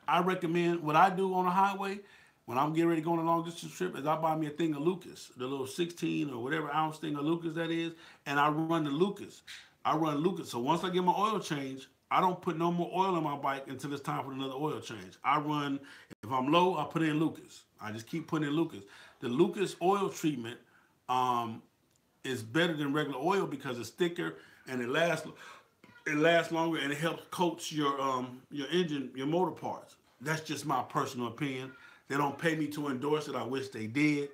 I recommend what I do on the highway when I'm getting ready to go on a long distance trip is I buy me a thing of Lucas, the little 16 or whatever ounce thing of Lucas that is, and I run the Lucas. I run Lucas. So once I get my oil change, I don't put no more oil on my bike until it's time for another oil change. I run, if I'm low, I put in Lucas. I just keep putting in Lucas. The Lucas oil treatment um, is better than regular oil because it's thicker and it lasts longer and it helps coat your engine, your motor parts. That's just my personal opinion. They don't pay me to endorse it. I wish they did,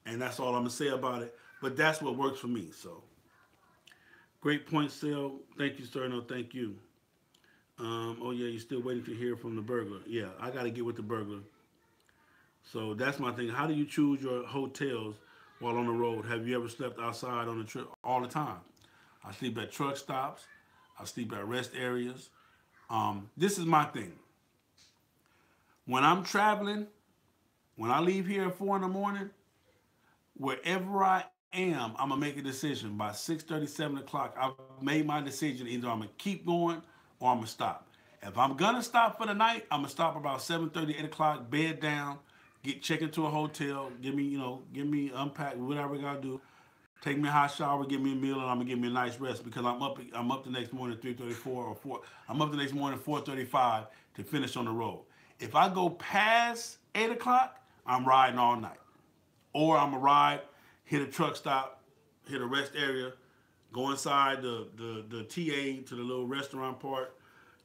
and that's all I'm gonna say about it. But that's what works for me. So great point, Sale. Thank you, sir. No, thank you. Oh yeah, you're still waiting to hear from the burglar. Yeah, I got to get with the burglar. So that's my thing. How do you choose your hotels while on the road? Have you ever slept outside on the trip? All the time. I sleep at truck stops. I sleep at rest areas. This is my thing. When I'm traveling, when I leave here at 4 in the morning, wherever I am, I'm gonna make a decision by 6:30, 7 o'clock. I've made my decision. Either I'm gonna keep going or I'm gonna stop. If I'm gonna stop for the night, I'm gonna stop about 7:30, 8 o'clock, bed down, check into a hotel, give me unpack whatever I gotta do, take me a hot shower, give me a meal, and I'm gonna give me a nice rest because I'm up the next morning at 3:34 or 4. I'm up the next morning at 4:35 to finish on the road. If I go past 8 o'clock, I'm riding all night. Or I'm gonna ride, hit a truck stop, hit a rest area, go inside the TA to the little restaurant part,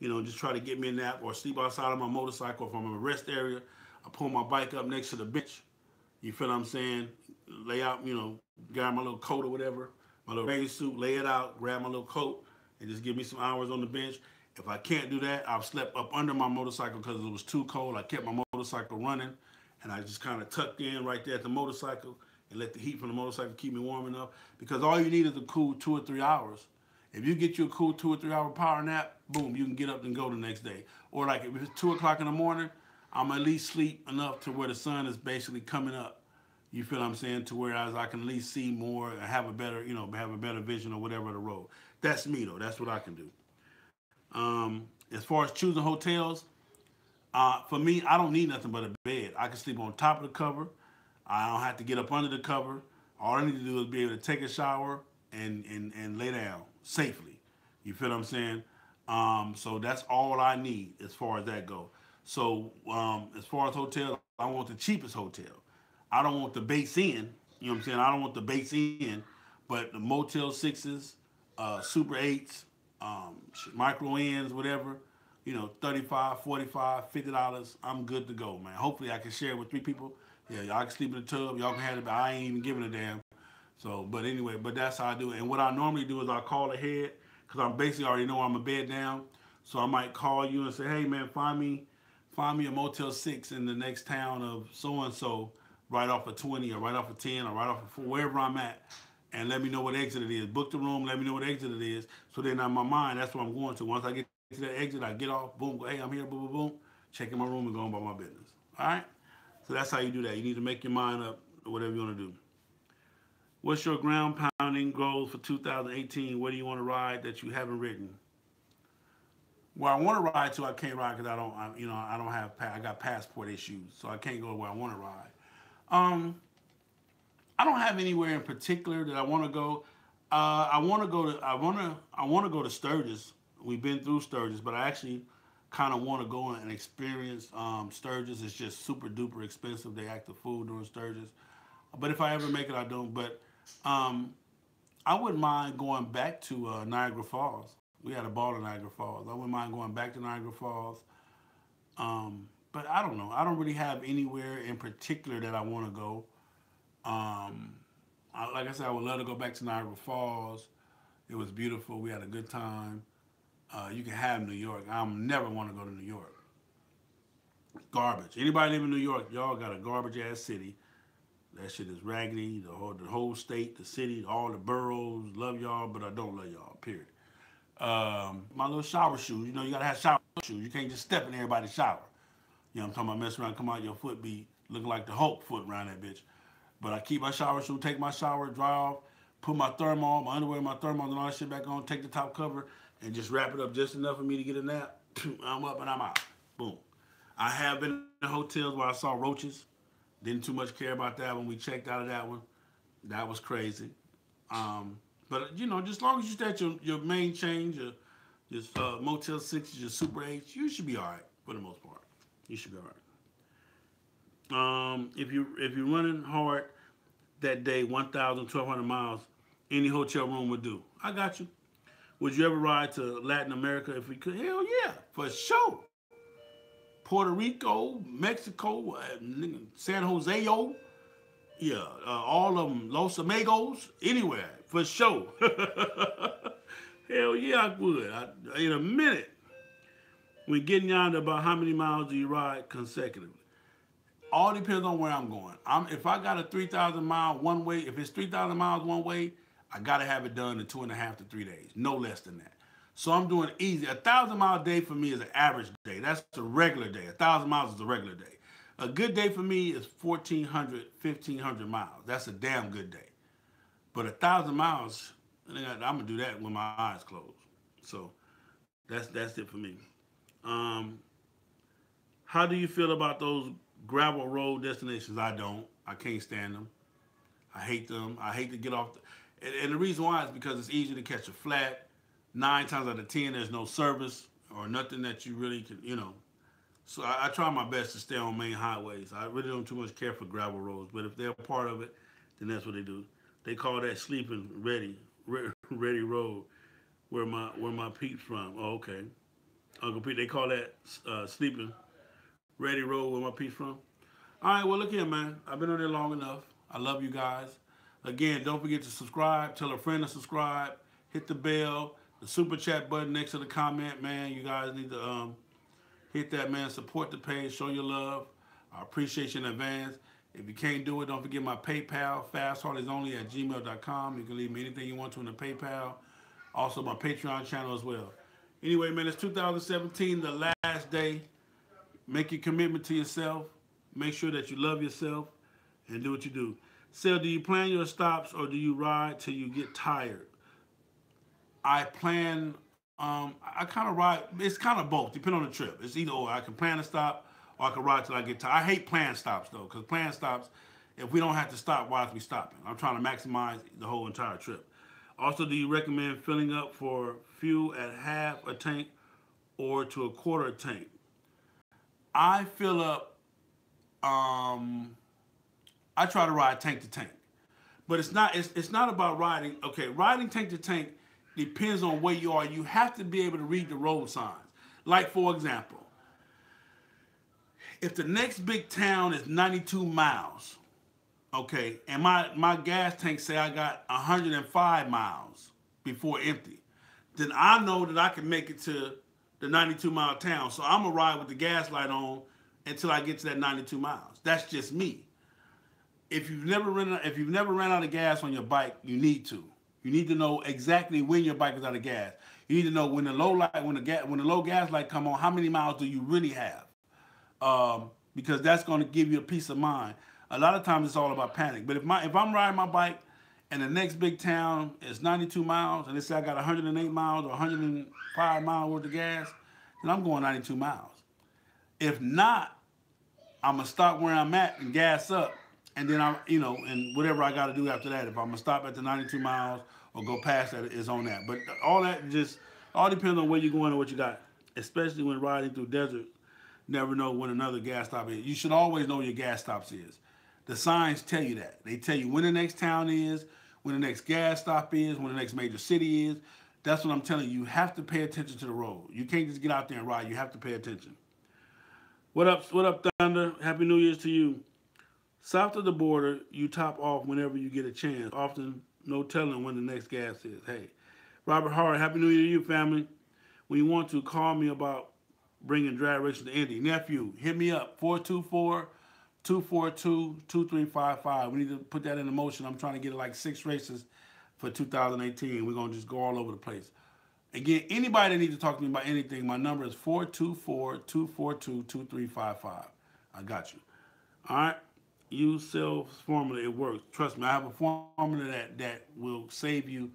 just try to get me a nap or sleep outside on my motorcycle if I'm in a rest area. I pull my bike up next to the bench. You feel what I'm saying? Lay out, grab my little coat or whatever, my little rain suit, lay it out, grab my little coat, and just give me some hours on the bench. If I can't do that, I've slept up under my motorcycle because it was too cold. I kept my motorcycle running, and I just kind of tucked in right there at the motorcycle and let the heat from the motorcycle keep me warm enough. Because all you need is a cool 2 or 3 hours. If you get you a cool 2 or 3 hour power nap, boom, you can get up and go the next day. Or like if it's 2 o'clock in the morning, I'm at least sleep enough to where the sun is basically coming up. You feel what I'm saying? To where I can at least see more and have a better, have a better vision or whatever of the road. That's me though. That's what I can do. As far as choosing hotels, for me, I don't need nothing but a bed. I can sleep on top of the cover. I don't have to get up under the cover. All I need to do is be able to take a shower and lay down safely. You feel what I'm saying? So that's all I need as far as that goes. So as far as hotels, I want the cheapest hotel. I don't want the base in. You know what I'm saying? I don't want the base in, but the Motel 6s, Super 8s, micro ends, whatever, 35, 45, $50, I'm good to go, man. Hopefully I can share it with 3 people. Yeah, y'all can sleep in the tub. Y'all can have it, but I ain't even giving a damn. So, but anyway, but that's how I do it. And what I normally do is I call ahead because I'm basically already know I'm a bed down. So I might call you and say, hey man, find me a Motel 6 in the next town of so and so, right off of 20 or right off of 10 or right off of 4, wherever I'm at, and let me know what exit it is. Book the room, let me know what exit it is. So then in my mind, that's what I'm going to. Once I get to that exit, I get off, boom, go, hey, I'm here, boom, boom, boom, check in my room and go on about my business. All right? So that's how you do that. You need to make your mind up, whatever you want to do. What's your ground pounding goals for 2018? Where do you want to ride that you haven't ridden? Where I want to ride to, I can't ride because I don't have, I got passport issues, so I can't go where I want to ride. Um, I don't have anywhere in particular that I want to go. I want to go to Sturgis. We've been through Sturgis, but I actually kind of want to go and experience Sturgis. It's just super duper expensive. They act the fool during Sturgis. But if I ever make it, I don't. But um, I wouldn't mind going back to Niagara Falls. We had a ball in Niagara Falls. I wouldn't mind going back to Niagara Falls. But I don't know. I don't really have anywhere in particular that I want to go. Um, like I said, I would love to go back to Niagara Falls. It was beautiful. We had a good time. You can have New York. I never want to go to New York. Garbage. Anybody live in New York, y'all got a garbage ass city. That shit is raggedy. The whole state, the city, all the boroughs. Love y'all, but I don't love y'all. Period. My little shower shoes. You gotta have shower shoes. You can't just step in everybody's shower. I'm talking about mess around, come out, your foot be looking like the Hulk foot around that bitch. But I keep my shower shoe, take my shower, dry off, put my thermal, my underwear, my thermal, and all that shit back on, take the top cover, and just wrap it up just enough for me to get a nap. I'm up and I'm out. Boom. I have been in hotels where I saw roaches. Didn't too much care about that when we checked out of that one. That was crazy. But just as long as you stay at your main chain, your Motel 6, your Super 8, you should be all right for the most part. You should be all right. If you're running hard that day, 1,000, 1,200 miles, any hotel room would do. I got you. Would you ever ride to Latin America if we could? Hell yeah, for sure. Puerto Rico, Mexico, San Joseo, yeah, all of them, Los Amigos, anywhere, for sure. Hell yeah, I would. In a minute. We're getting down to about how many miles do you ride consecutively. All depends on where I'm going. If I got a 3,000 mile one way, if it's 3,000 miles one way, I gotta have it done in 2.5 to 3 days, no less than that. So I'm doing easy. 1,000 mile day for me is an average day. That's a regular day. 1,000 miles is a regular day. A good day for me is 1,400, 1,500 miles. That's a damn good day. But 1,000 miles, I'm gonna do that with my eyes closed. So that's it for me. Um, how do you feel about those gravel road destinations? I don't. I can't stand them. I hate them. I hate to get off. And the reason why is because it's easy to catch a flat. 9 times out of 10, there's no service or nothing that you really can. So I try my best to stay on main highways. I really don't too much care for gravel roads. But if they're a part of it, then that's what they do. They call that sleeping ready road. Where my peeps from? Oh, okay. Uncle Pete, they call that sleeping ready road where my peeps from. All right, well, look here, man. I've been on there long enough. I love you guys. Again, don't forget to subscribe. Tell a friend to subscribe. Hit the bell, the super chat button next to the comment, man. You guys need to hit that, man. Support the page. Show your love. I appreciate you in advance. If you can't do it, don't forget my PayPal, fastheartisonly@gmail.com. You can leave me anything you want to in the PayPal. Also, my Patreon channel as well. Anyway, man, it's 2017, the last day. Make your commitment to yourself. Make sure that you love yourself and do what you do. Sel, do you plan your stops or do you ride till you get tired? I plan, I kind of ride, it's kind of both, depending on the trip. It's either or. I can plan a stop or I can ride till I get tired. I hate planned stops though, because planned stops, if we don't have to stop, why are we stopping? I'm trying to maximize the whole entire trip. Also, do you recommend filling up for fuel at half a tank or to a quarter tank? I fill up, I try to ride tank to tank. But it's not about riding. Okay, riding tank to tank depends on where you are. You have to be able to read the road signs. Like for example, if the next big town is 92 miles, okay, and my gas tank say I got 105 miles before empty, then I know that I can make it to the 92-mile town. So I'm gonna ride with the gas light on until I get to that 92 miles. That's just me. If you've never ran out of gas on your bike, you need to. You need to know exactly when your bike is out of gas. You need to know when the low gas light come on, how many miles do you really have? Because that's going to give you a peace of mind. A lot of times it's all about panic. But if I'm riding my bike and the next big town is 92 miles and they say I got 108 miles or 105 miles worth of gas, then I'm going 92 miles. If not, I'm gonna stop where I'm at and gas up, and then and whatever I got to do after that. If I'm gonna stop at the 92 miles or go past that, is on that. But all that just all depends on where you're going and what you got. Especially when riding through deserts, never know when another gas stop is. You should always know where your gas stops is. The signs tell you that. They tell you when the next town is, when the next gas stop is, when the next major city is. That's what I'm telling you. You have to pay attention to the road. You can't just get out there and ride. You have to pay attention. What up? What up, Thunder? Happy New Year's to you. South of the border, you top off whenever you get a chance. Often, no telling when the next gas is. Hey, Robert Hart, Happy New Year to you, family. When you want to, call me about bringing drag racing to Indy. Nephew, hit me up, 424-242-2355. We need to put that into motion. I'm trying to get like 6 races for 2018. We're going to just go all over the place. Again, anybody that needs to talk to me about anything, my number is 424-242-2355. I got you. All right? Use sales formula. It works. Trust me, I have a formula that will save you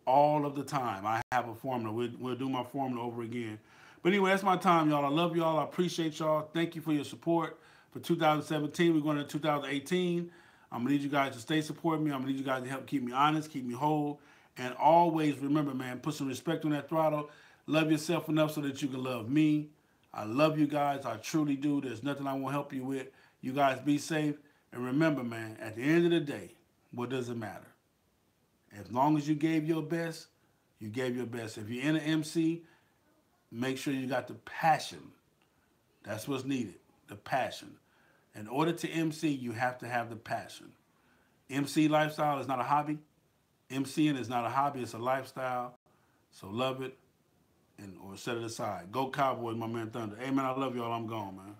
all of the time. I have a formula. We'll do my formula over again. But anyway, that's my time, y'all. I love y'all. I appreciate y'all. Thank you for your support. For 2017, we're going to 2018. I'm going to need you guys to stay supporting me. I'm going to need you guys to help keep me honest, keep me whole. And always remember, man, put some respect on that throttle. Love yourself enough so that you can love me. I love you guys. I truly do. There's nothing I won't help you with. You guys be safe. And remember, man, at the end of the day, what does it matter? As long as you gave your best, you gave your best. If you're in an MC, make sure you got the passion. That's what's needed, the passion. In order to MC, you have to have the passion. MC lifestyle is not a hobby. MCing is not a hobby, it's a lifestyle. So love it or set it aside. Go Cowboys, my man Thunder. Hey, man, I love y'all. I'm gone, man.